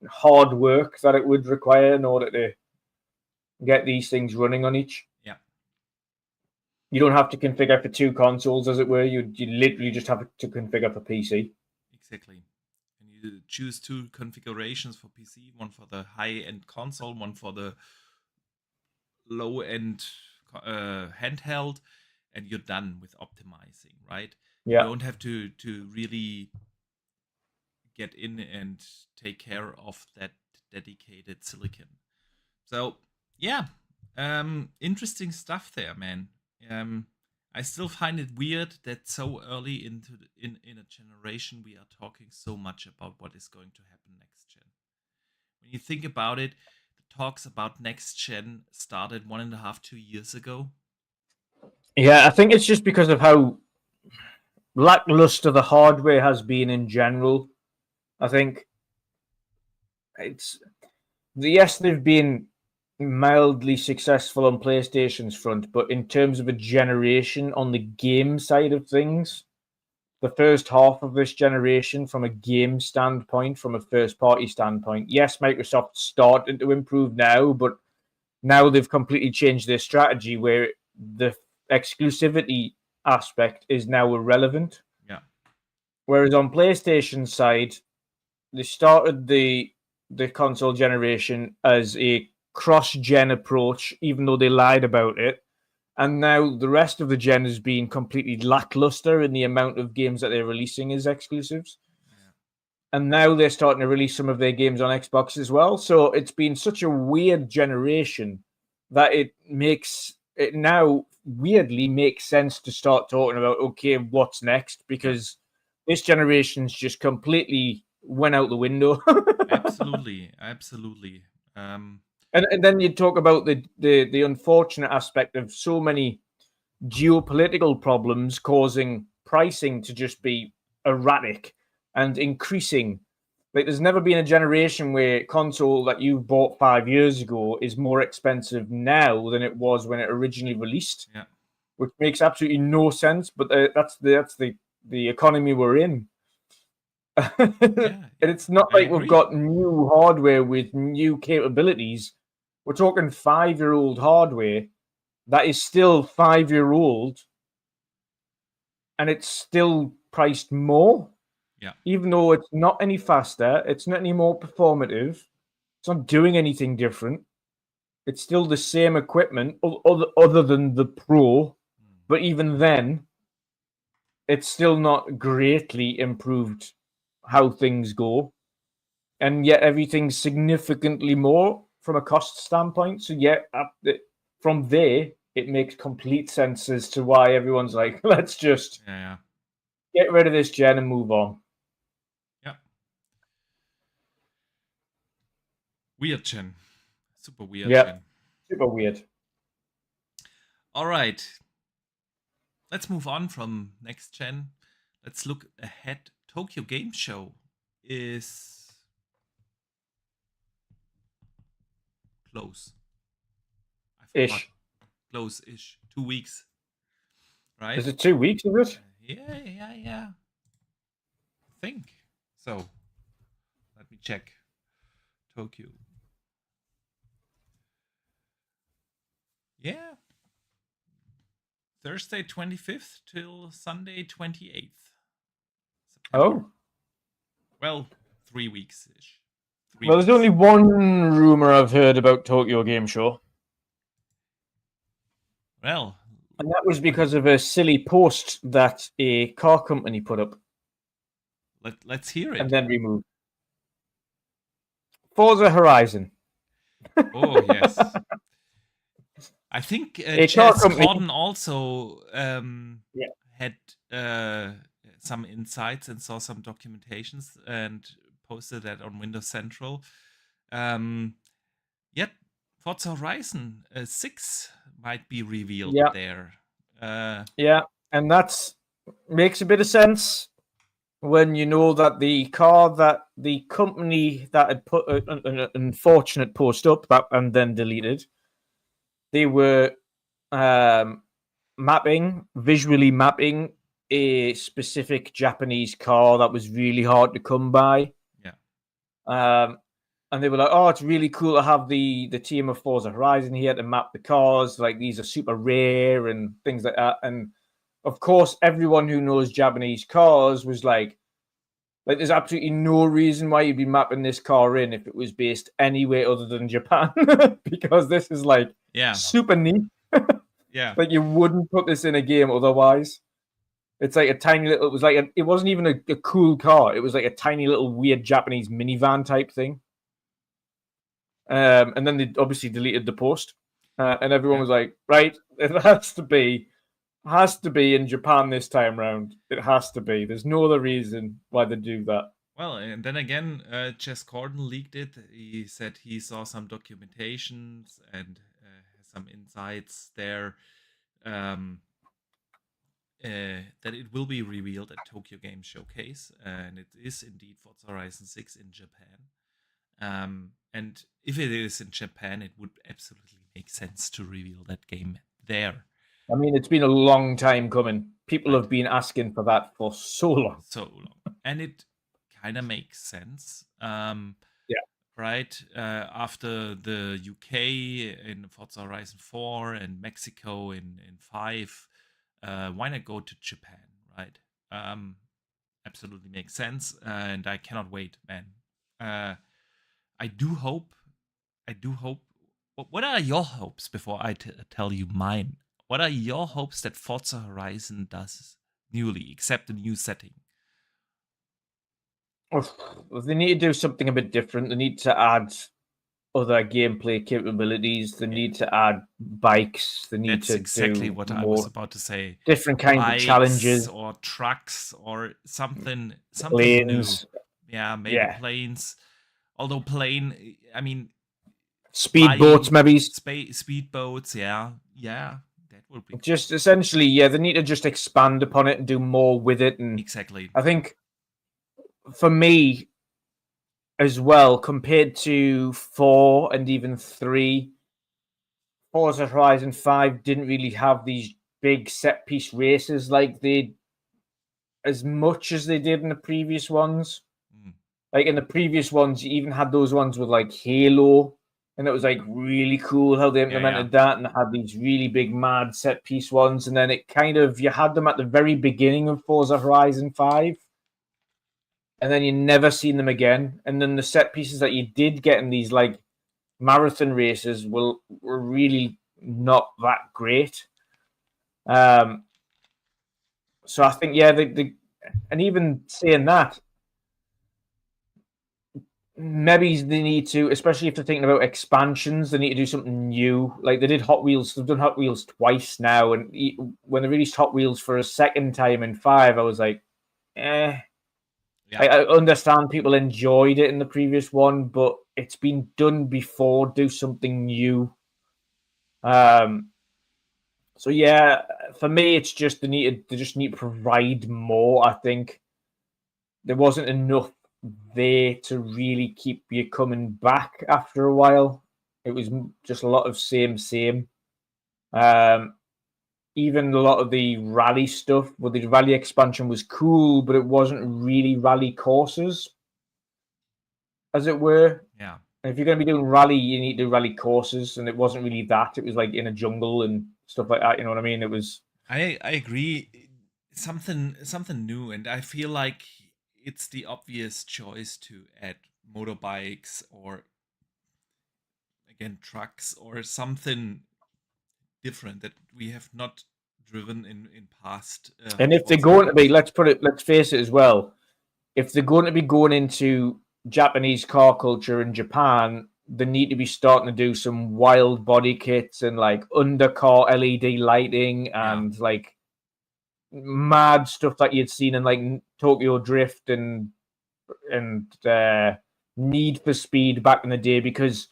hard work that it would require in order to get these things running on each. Yeah. You don't have to configure for two consoles, as it were. You literally just have to configure for PC. exactly. And you choose 2 configurations for PC, one for the high-end console, one for the low-end handheld, and you're done with optimizing, right? You Yeah. don't have to really get in and take care of that dedicated silicon. So yeah, interesting stuff there, man. I still find it weird that so early in a generation we are talking so much about what is going to happen next gen. When you think about it, the talks about next gen started 1.5, 2 years ago. Yeah, I think it's just because of how lackluster the hardware has been in general. I think it's yes, they've been mildly successful on PlayStation's front, but in terms of a generation on the game side of things, the first half of this generation, from a game standpoint, from a first party standpoint, yes, Microsoft's starting to improve now, but now they've completely changed their strategy where the exclusivity aspect is now irrelevant. Yeah. Whereas on PlayStation side, they started the console generation as a cross-gen approach, even though they lied about it. And now the rest of the gen has been completely lackluster in the amount of games that they're releasing as exclusives. Yeah. And now they're starting to release some of their games on Xbox as well. So it's been such a weird generation that it now weirdly makes sense to start talking about, okay, what's next? Because this generation's just completely went out the window. Absolutely. And then you talk about the unfortunate aspect of so many geopolitical problems causing pricing to just be erratic and increasing. Like, there's never been a generation where console that you bought 5 years ago is more expensive now than it was when it originally released. Yeah. Which makes absolutely no sense. But that's the economy we're in. And it's not like we've got new hardware with new capabilities. We're talking 5-year-old hardware that is still 5-year-old, and it's still priced more. Yeah. Even though it's not any faster, it's not any more performative, it's not doing anything different. It's still the same equipment, other than the Pro, but even then, it's still not greatly improved how things go. And yet everything's significantly more from a cost standpoint. So yeah, from there, it makes complete sense as to why everyone's like, let's just get rid of this gen and move on. Yeah. Weird gen. Super weird gen. Super weird. All right. Let's move on from next gen. Let's look ahead. Tokyo Game Show is close. Ish. Close-ish. 2 weeks. Right? Is it 2 weeks, is it? Yeah. I think so. Let me check. Tokyo. Yeah. Thursday 25th till Sunday 28th. Oh. Well, 3 weeks-ish. Well, there's only one rumor I've heard about Tokyo Game Show. Well. And that was because of a silly post that a car company put up. Let's hear it. And then removed. Forza Horizon. Oh, yes. I think Chaz Gordon also had some insights and saw some documentations and posted that on Windows Central. Yet Forza Horizon 6 might be revealed there. And that makes a bit of sense when you know that the car that the company that had put an unfortunate post up and then deleted, they were visually mapping a specific Japanese car that was really hard to come by. And they were like, oh, it's really cool to have the team of Forza Horizon here to map the cars. Like, these are super rare and things like that. And of course, everyone who knows Japanese cars was like, Like, there's absolutely no reason why you'd be mapping this car in if it was based anywhere other than Japan, because this is like super neat. Yeah. Like, you wouldn't put this in a game otherwise. It's like a tiny little. It was like it wasn't even a cool car. It was like a tiny little weird Japanese minivan type thing. And then they obviously deleted the post, and everyone was like, "Right, it has to be in Japan this time round. It has to be. There's no other reason why they do that." Well, and then again, Jess Gordon leaked it. He said he saw some documentations and some insights there that it will be revealed at Tokyo Game Showcase, and it is indeed Forza Horizon 6 in Japan. And if it is in Japan, it would absolutely make sense to reveal that game there. I mean, it's been a long time coming. People have been asking for that for so long. And it kind of makes sense. Yeah. Right? After the UK in Forza Horizon 4 and Mexico in 5, why not go to Japan, right? Absolutely makes sense. And I cannot wait, man. I do hope. What are your hopes before I tell you mine? What are your hopes that Forza Horizon does newly, except a new setting? Well, they need to do something a bit different. They need to add other gameplay capabilities. They need to add bikes. They need That's to exactly do what more I was about to say. different kinds of challenges, or trucks, or something planes. new. Yeah, maybe planes. Although plane, I mean, speedboats, maybe speedboats. Yeah, that would be just cool. Essentially, yeah. They need to just expand upon it and do more with it. And exactly, I think for me as well, compared to 4 and even 3, Forza Horizon 5 didn't really have these big set piece races like they as much as they did in the previous ones. Like in the previous ones, you even had those ones with like Halo, and it was like really cool how they implemented that, and had these really big mad set piece ones. And then it kind of, you had them at the very beginning of Forza Horizon 5, and then you never seen them again. And then the set pieces that you did get in these like marathon races were really not that great. So I think, yeah, and even saying that, maybe they need to, especially if they're thinking about expansions, they need to do something new. Like they did Hot Wheels, they've done Hot Wheels twice now, and when they released Hot Wheels for a second time in 5, I was like, eh. Yeah. I understand people enjoyed it in the previous one, but it's been done before. Do something new. So yeah, for me, it's just they just need to provide more. I think there wasn't enough there to really keep you coming back after a while. It was just a lot of same. Even a lot of the rally stuff, well, the rally expansion was cool, but it wasn't really rally courses, as it were. Yeah. And if you're going to be doing rally, you need to do rally courses, and it wasn't really that. It was like in a jungle and stuff like that. You know what I mean? It was. I agree. Something new, and I feel like it's the obvious choice to add motorbikes or again trucks or something different that we have not driven in past. And if they're going to be, let's face it as well. If they're going to be going into Japanese car culture in Japan, they need to be starting to do some wild body kits and like undercar LED lighting and like mad stuff that you'd seen in like Tokyo Drift and Need for Speed back in the day, because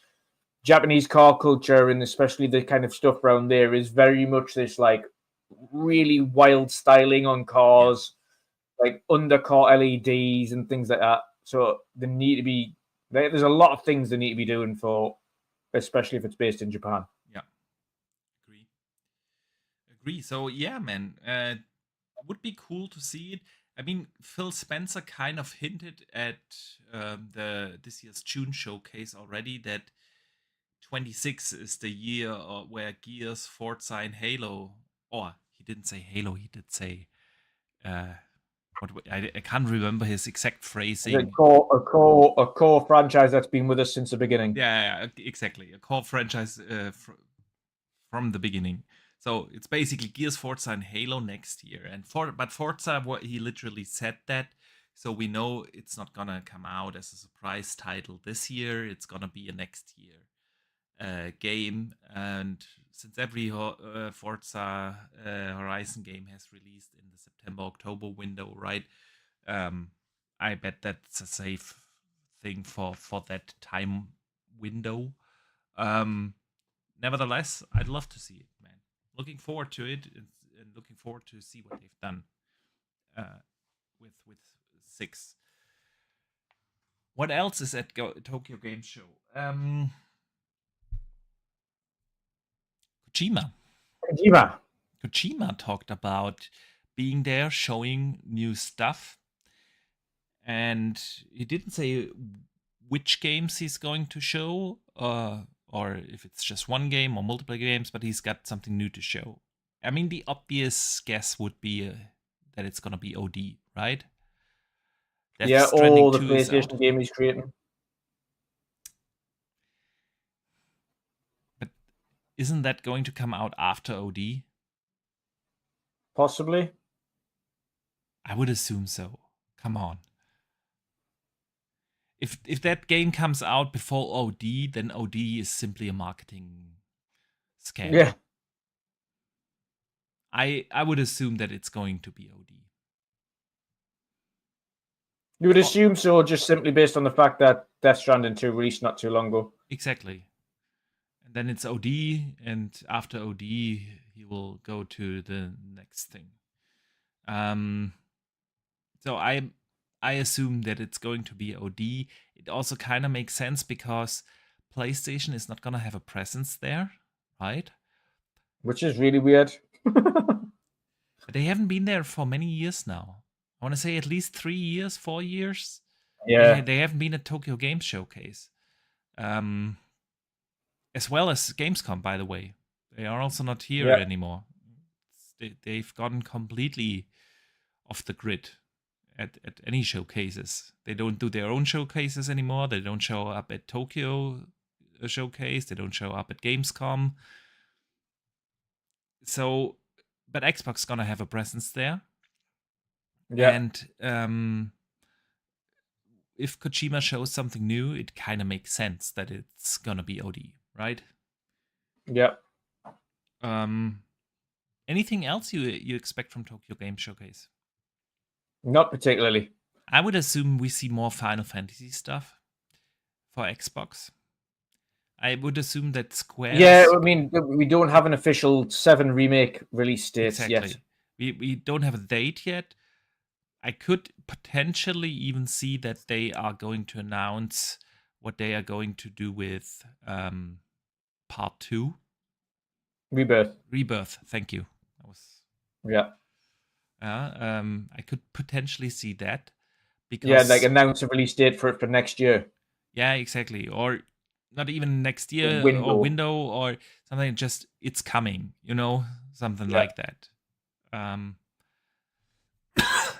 Japanese car culture and especially the kind of stuff around there is very much this like really wild styling on cars, like undercar LEDs and things like that. So they need to be. There's a lot of things they need to be doing for, especially if it's based in Japan. Yeah, agree. So yeah, man, would be cool to see it. I mean, Phil Spencer kind of hinted at this year's June showcase already that 26 is the year where Gears, Forza, and Halo, or he didn't say Halo, he did say I can't remember his exact Is phrasing. it a core franchise that's been with us since the beginning. Yeah, exactly. A core franchise from the beginning. So it's basically Gears, Forza, and Halo next year. But Forza, he literally said that, so we know it's not gonna come out as a surprise title this year. It's gonna be a next year game. And since every Forza Horizon game has released in the September-October window, right? I bet that's a safe thing for that time window. Nevertheless, I'd love to see it, man. Looking forward to it, and looking forward to see what they've done with 6. What else is at Tokyo Game Show? Kojima talked about being there, showing new stuff, and he didn't say which games he's going to show, or if it's just one game or multiple games, but he's got something new to show. I mean, the obvious guess would be that it's gonna be OD, right? Death Stranding all the PlayStation game he's creating. But isn't that going to come out after OD? Possibly. I would assume so. Come on. If that game comes out before OD, then OD is simply a marketing scam. Yeah. I would assume that it's going to be OD. You would assume so, just simply based on the fact that Death Stranding 2 released not too long ago. Exactly. And then it's OD, and after OD, he will go to the next thing. So I assume that it's going to be OD. It also kind of makes sense because PlayStation is not going to have a presence there, right? Which is really weird. But they haven't been there for many years now. I want to say at least 3 years, 4 years. Yeah. They haven't been at Tokyo Game Showcase. As well as Gamescom, by the way. They are also not here anymore. They've gone completely off the grid at any showcases. They don't do their own showcases anymore. They don't show up at Tokyo Showcase. They don't show up at Gamescom. So, but Xbox gonna have a presence there. Yeah. And if Kojima shows something new, it kind of makes sense that it's gonna be OD, right? Yeah. Anything else you expect from Tokyo Game Showcase? Not particularly. I would assume we see more Final Fantasy stuff for Xbox. I would assume that Square. Yeah, I mean, we don't have an official 7 remake release date yet. We don't have a date yet. I could potentially even see that they are going to announce what they are going to do with Part 2. Rebirth. Thank you. I could potentially see that because like announce a release date for next year. Yeah, exactly. Or not even next year or window or something. Just it's coming. Something like that.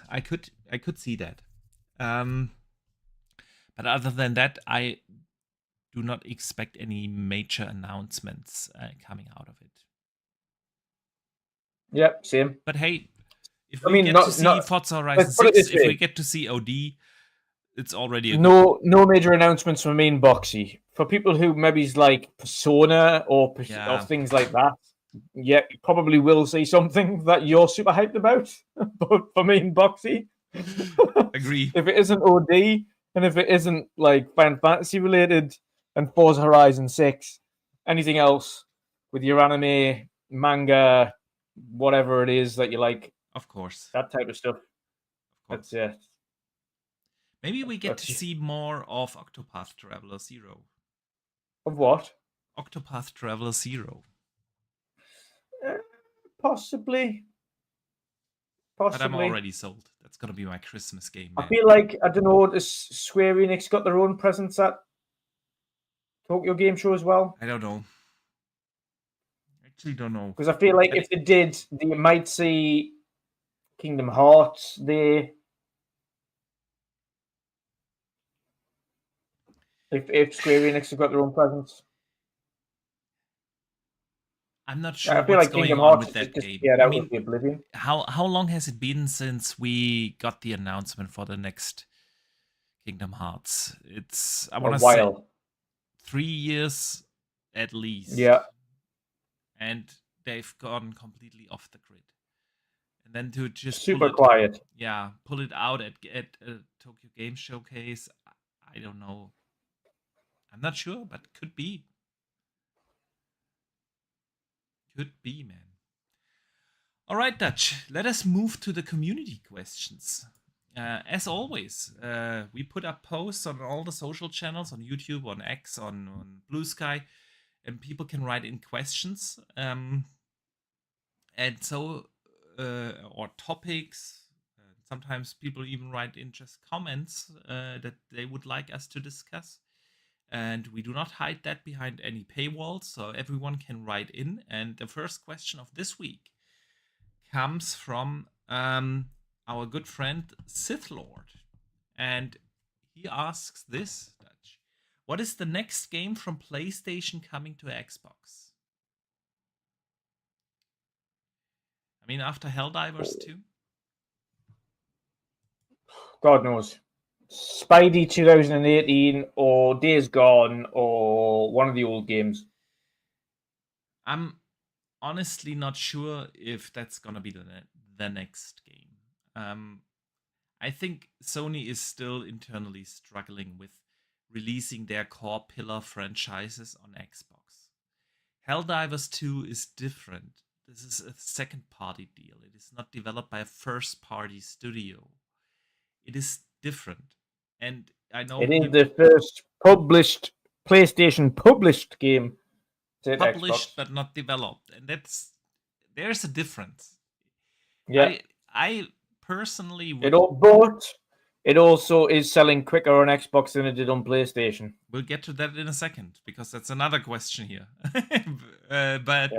I could see that. But other than that, I do not expect any major announcements coming out of it. Yep, same. But hey, if we get to see Forza Horizon 6, if we get to see OD, it's already no major announcements from me in Boxy. For people who maybe is like Persona or things like that, you probably will see something that you're super hyped about. But for me in Boxy, agree. If it isn't OD and if it isn't like Final Fantasy related and Forza Horizon 6, anything else with your anime, manga, whatever it is that you like, of course, that type of stuff. That's it. Maybe we get to see more of Octopath Traveler 0. Of what? Octopath Traveler 0. Possibly. But I'm already sold. That's gonna be my Christmas game. Man. I feel like, I don't know, has Square Enix got their own presence at Tokyo Game Show as well? I don't know. Actually don't know. Because I feel like if they did, they might see Kingdom Hearts there. If Square Enix have got their own presence. I'm not sure I feel what's like going Kingdom on Hearts with that game. disappeared I out of mean, the oblivion. how long has it been since we got the announcement for the next Kingdom Hearts? It's I A want to say while. 3 years at least. Yeah. And they've gone completely off the grid. And then to just Super quiet. pull it out at Tokyo Game Showcase. I don't know. I'm not sure, but could be. Could be, man. All right, Dutch. Let us move to the community questions. As always, we put up posts on all the social channels, on YouTube, on X, on Blue Sky, and people can write in questions. And so, or topics. Sometimes people even write in just comments that they would like us to discuss. And we do not hide that behind any paywalls, so everyone can write in. And the first question of this week comes from our good friend Sith Lord. And he asks this, Dutch. What is the next game from PlayStation coming to Xbox? I mean, after Helldivers 2? God knows. Spidey 2018 or Days Gone or one of the old games. I'm honestly not sure if that's gonna be the next game. I think Sony is still internally struggling with releasing their core pillar franchises on Xbox. Helldivers 2 is different. This is a second party deal. It is not developed by a first party studio. It is different. And I know it is the first published PlayStation published game. Published Xbox. but not developed. And there's a difference. Yeah. I personally would... It also is selling quicker on Xbox than it did on PlayStation. We'll get to that in a second, because that's another question here. But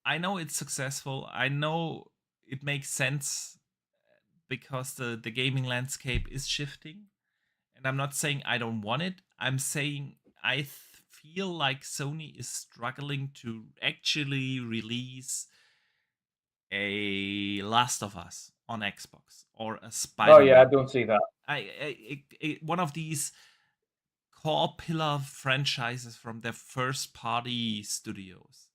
I know it's successful. I know it makes sense because the gaming landscape is shifting. And I'm not saying I don't want it. I'm saying I feel like Sony is struggling to actually release a Last of Us on Xbox or a Spider-Man. Oh yeah, I don't see that. One of these core pillar franchises from their first party studios.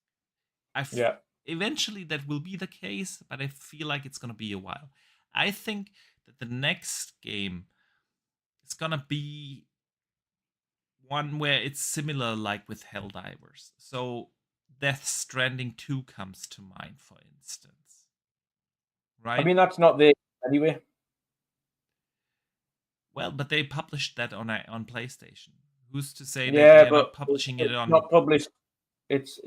Eventually that will be the case, but I feel like it's going to be a while. I think that the next game is going to be one where it's similar like with Helldivers. So Death Stranding 2 comes to mind, for instance. Right? I mean, that's not there anyway. Well, but they published that on PlayStation. Who's to say that they're not publishing it on? Not published. It's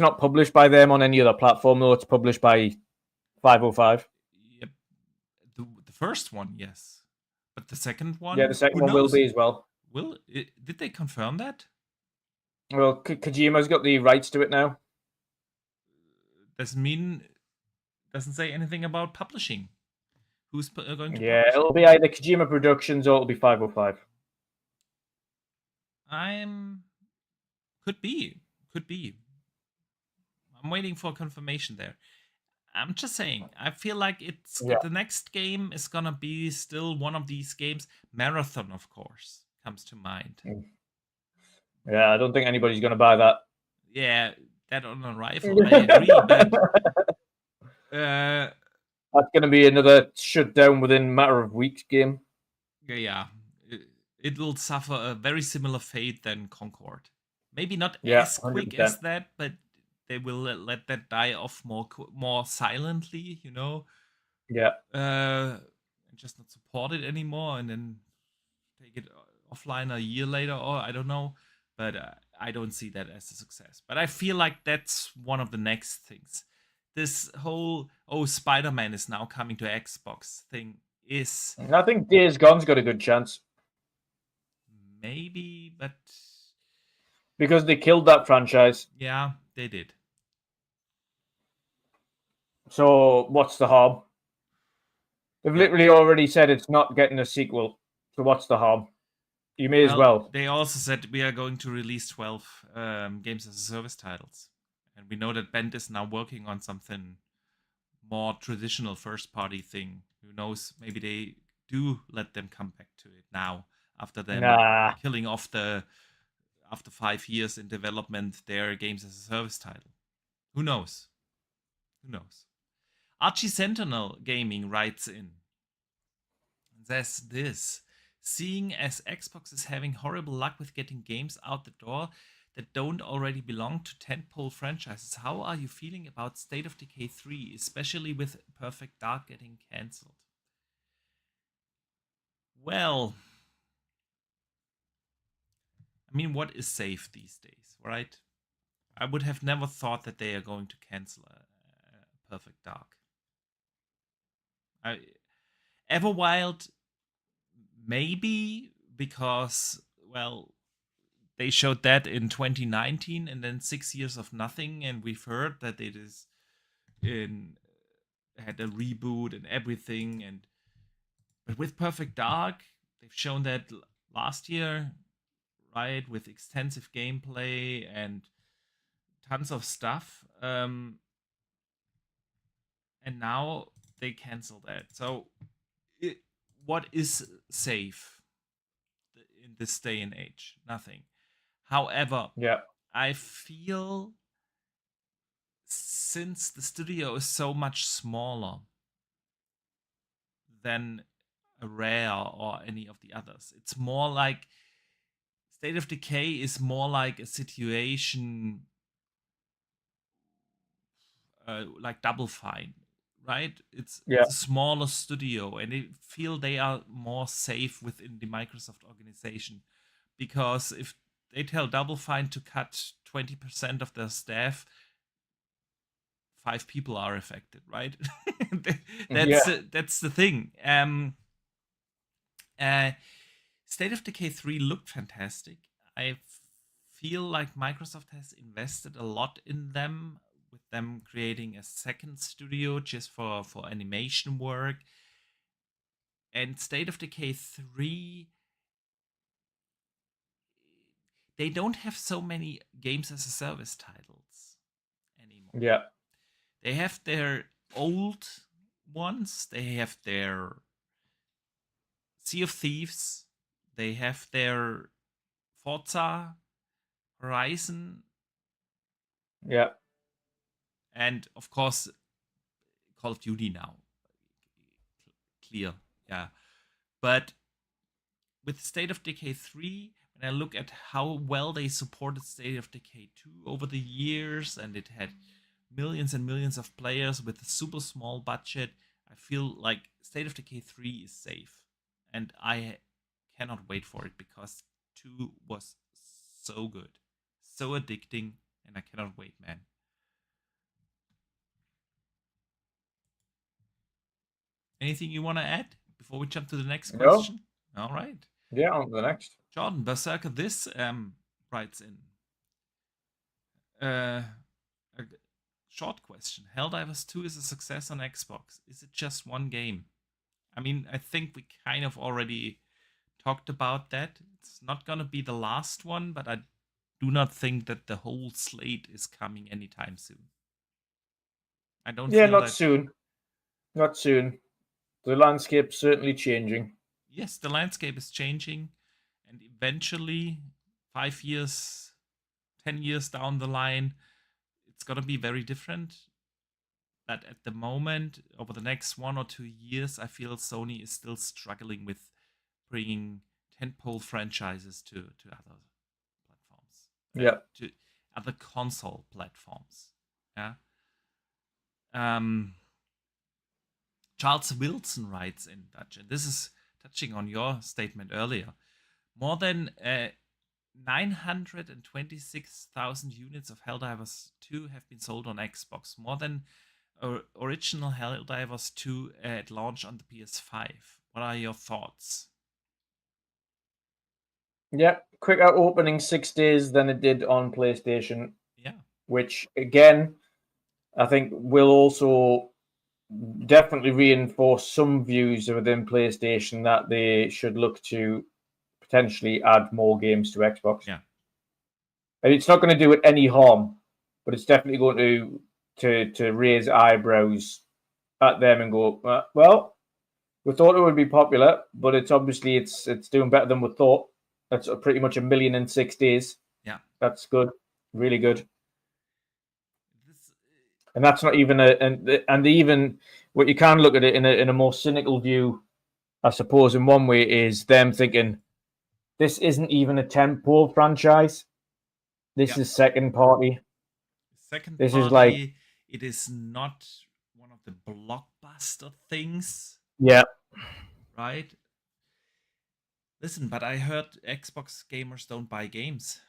not published by them on any other platform though. It's published by 505. Yep. The first one, yes, but the second one. Yeah, the second one will be as well. Did they confirm that? Well, Kojima's got the rights to it now. Doesn't say anything about publishing. Who's going to? Yeah, it'll be either Kojima Productions or it'll be 505. Could be. I'm waiting for confirmation there. I'm just saying. I feel like the next game is gonna be still one of these games. Marathon, of course, comes to mind. Yeah, I don't think anybody's gonna buy that. Yeah, that on a rifle. I agree, but that's going to be another shutdown within a matter of weeks game. Yeah, it will suffer a very similar fate than Concord. Maybe not as quick 100%. As that, but they will let that die off more silently, you know. Yeah. And just not support it anymore, and then take it offline a year later, or I don't know. But I don't see that as a success. But I feel like that's one of the next things. This whole Spider-Man is now coming to Xbox thing is. I think Days Gone's got a good chance. Maybe, but because they killed that franchise. Yeah, they did. So what's the harm? They've literally already said it's not getting a sequel. So what's the harm? You may as well. They also said we are going to release 12 games as a service titles. And we know that Bend is now working on something more traditional first party thing. Who knows? Maybe they do let them come back to it now after them killing off after 5 years in development their games as a service title. Who knows? Who knows? Archie Sentinel Gaming writes in. Says this. Seeing as Xbox is having horrible luck with getting games out the door that don't already belong to tentpole franchises, how are you feeling about State of Decay 3, especially with Perfect Dark getting cancelled? Well, I mean, what is safe these days, right? I would have never thought that they are going to cancel Perfect Dark. Everwild, maybe, because, well, they showed that in 2019 and then 6 years of nothing, and we've heard that it is had a reboot and everything. But with Perfect Dark, they've shown that last year, right, with extensive gameplay and tons of stuff, and now they cancel that. So what is safe in this day and age? Nothing. However, I feel since the studio is so much smaller than a Rare or any of the others, it's more like State of Decay is more like a situation like Double Fine, right? It's a smaller studio, and I feel they are more safe within the Microsoft organization, because if they tell Double Fine to cut 20% of their staff, 5 people are affected, right? That's the thing. State of Decay 3 looked fantastic. I feel like Microsoft has invested a lot in them, with them creating a second studio just for animation work. And State of Decay 3, they don't have so many games as a service titles anymore. Yeah. They have their old ones. They have their Sea of Thieves. They have their Forza Horizon. Yeah. And of course, Call of Duty now. Clear. Yeah. But with State of Decay 3, when I look at how well they supported State of Decay 2 over the years, and it had millions and millions of players with a super small budget, I feel like State of Decay 3 is safe. And I cannot wait for it, because 2 was so good, so addicting, and I cannot wait, man. Anything you want to add before we jump to the next question? No. All right. Yeah, on to the next. Jordan Berserker this writes in a short question. Helldivers 2 is a success on Xbox. Is it just one game? I mean, I think we kind of already talked about that. It's not going to be the last one, but I do not think that the whole slate is coming anytime soon. I don't feel not soon. Not soon. The landscape's certainly changing. Yes, the landscape is changing, and eventually, 5 years, 10 years down the line, it's going to be very different. But at the moment, over the next 1 or 2 years, I feel Sony is still struggling with bringing tentpole franchises to other platforms. Yeah. To other console platforms. Yeah. Charles Wilson writes in Dutch, and this is touching on your statement earlier. More than 926,000 units of Helldivers 2 have been sold on Xbox. More than original Helldivers 2 at launch on the PS5. What are your thoughts? Yeah, quicker opening 6 days than it did on PlayStation. Yeah. Which, again, I think will also definitely reinforce some views within PlayStation that they should look to potentially add more games to Xbox. Yeah. And it's not going to do it any harm, but it's definitely going to raise eyebrows at them and go, well, we thought it would be popular, but it's obviously it's doing better than we thought. That's pretty much 1 million in 6 days. Yeah. That's good, really good. This, And that's not even and even what you can look at it in a more cynical view, I suppose, in one way, is them thinking this isn't even a tentpole franchise. This is second party. second This party, is like, it is not one of the blockbuster things. Yeah. Right? Listen, but I heard Xbox gamers don't buy games.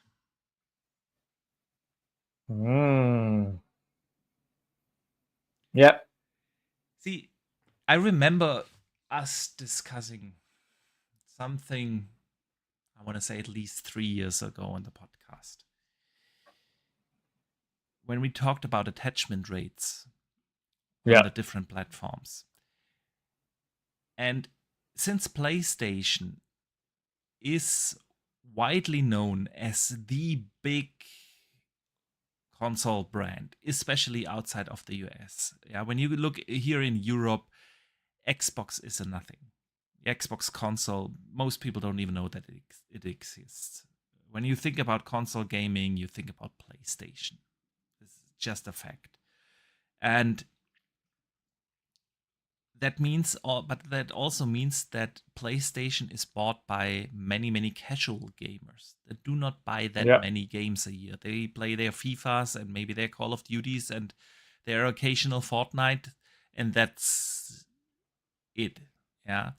Yep. See, I remember us discussing something, I want to say at least 3 years ago on the podcast, when we talked about attachment rates on the different platforms. And since PlayStation is widely known as the big console brand, especially outside of the US. Yeah, when you look here in Europe, Xbox is a nothing. The Xbox console, most people don't even know that it exists. When you think about console gaming, you think about PlayStation. This is just a fact. And that means, but that also means that PlayStation is bought by many, many casual gamers that do not buy that many games a year. They play their FIFAs and maybe their Call of Duties and their occasional Fortnite, and that's it. Yeah,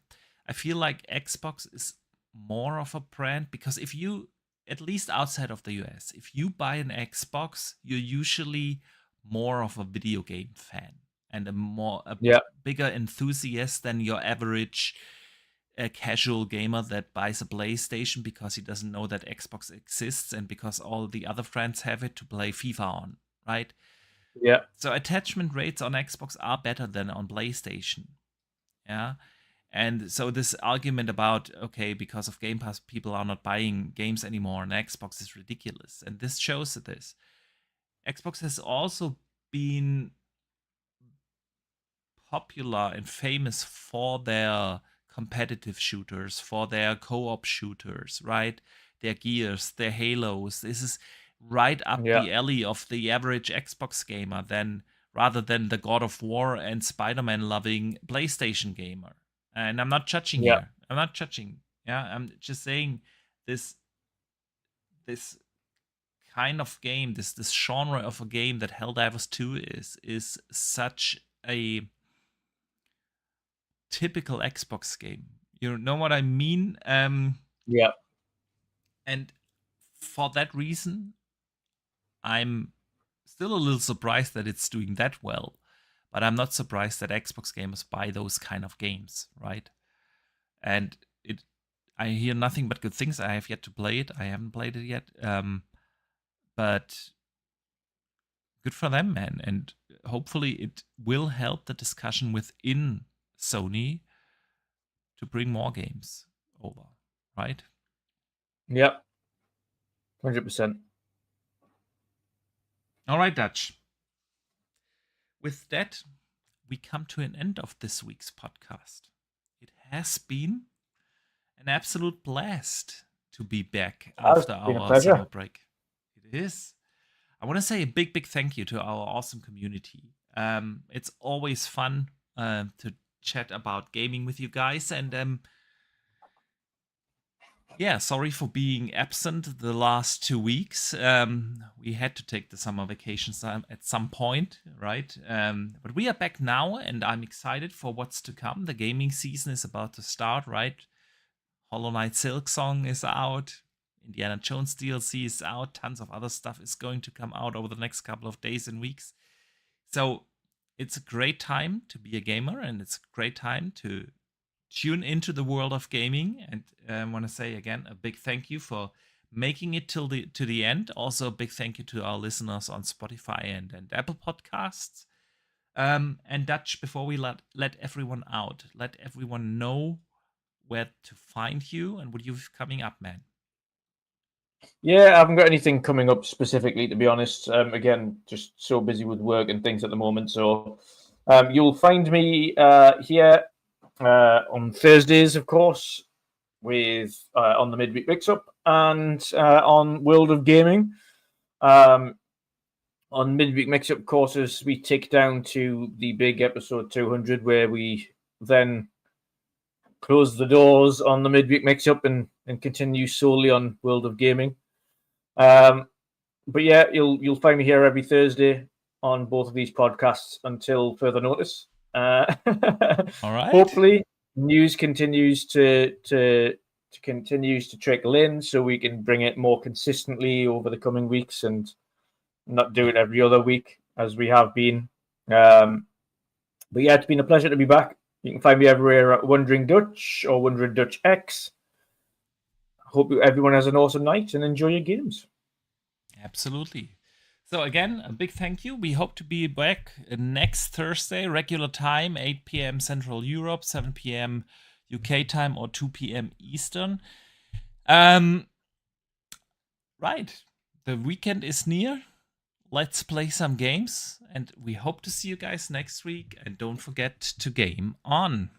I feel like Xbox is more of a brand because if you, at least outside of the US, if you buy an Xbox, you're usually more of a video game fan and a bigger enthusiast than your average casual gamer that buys a PlayStation because he doesn't know that Xbox exists and because all the other friends have it to play FIFA on, right? Yeah. So attachment rates on Xbox are better than on PlayStation. Yeah. And so this argument about, okay, because of Game Pass, people are not buying games anymore on Xbox is ridiculous. And this shows this. Xbox has also been popular and famous for their competitive shooters, for their co-op shooters, right? Their Gears, their Halos. This is right up the alley of the average Xbox gamer, rather than the God of War and Spider-Man loving PlayStation gamer. And I'm not judging here. I'm not judging. Yeah, I'm just saying this kind of game, this genre of a game that Helldivers 2 is such a typical Xbox game. You know what I mean? And for that reason, I'm still a little surprised that it's doing that well. But I'm not surprised that Xbox gamers buy those kind of games, right? And I hear nothing but good things. I have yet to play it. I haven't played it yet. But good for them, man. And hopefully it will help the discussion within Sony to bring more games over, right? Yep. 100%. All right, Dutch. With that, we come to an end of this week's podcast. It has been an absolute blast to be back after our summer break. It is. I want to say a big, big thank you to our awesome community. It's always fun to chat about gaming with you guys. And sorry for being absent the last 2 weeks. We had to take the summer vacation at some point, right? But we are back now, and I'm excited for what's to come. The gaming season is about to start, right? Hollow Knight Silksong is out. Indiana Jones DLC is out. Tons of other stuff is going to come out over the next couple of days and weeks. So it's a great time to be a gamer, and it's a great time to tune into the world of gaming. And I want to say again a big thank you for making it to the end. Also a big thank you to our listeners on Spotify and Apple Podcasts. And Dutch, before we let everyone out, let everyone know where to find you and what you've coming up, man. Yeah, I haven't got anything coming up specifically, to be honest. Again, just so busy with work and things at the moment. So you'll find me here on Thursdays, of course, with on the Midweek Mix-Up and on World of Gaming. On Midweek Mix-Up courses, we tick down to the big episode 200, where we then close the doors on the Midweek Mix-Up and continue solely on World of Gaming. But yeah, you'll find me here every Thursday on both of these podcasts until further notice. All right. Hopefully, news continues to trickle in, so we can bring it more consistently over the coming weeks and not do it every other week as we have been. But yeah, it's been a pleasure to be back. You can find me everywhere at Wondering Dutch or Wondering Dutch X. Hope everyone has an awesome night and enjoy your games. Absolutely. So again, a big thank you. We hope to be back next Thursday, regular time, 8 p.m. Central Europe, 7 p.m. UK time, or 2 p.m. Eastern. Right. The weekend is near. Let's play some games, and we hope to see you guys next week. And don't forget to game on.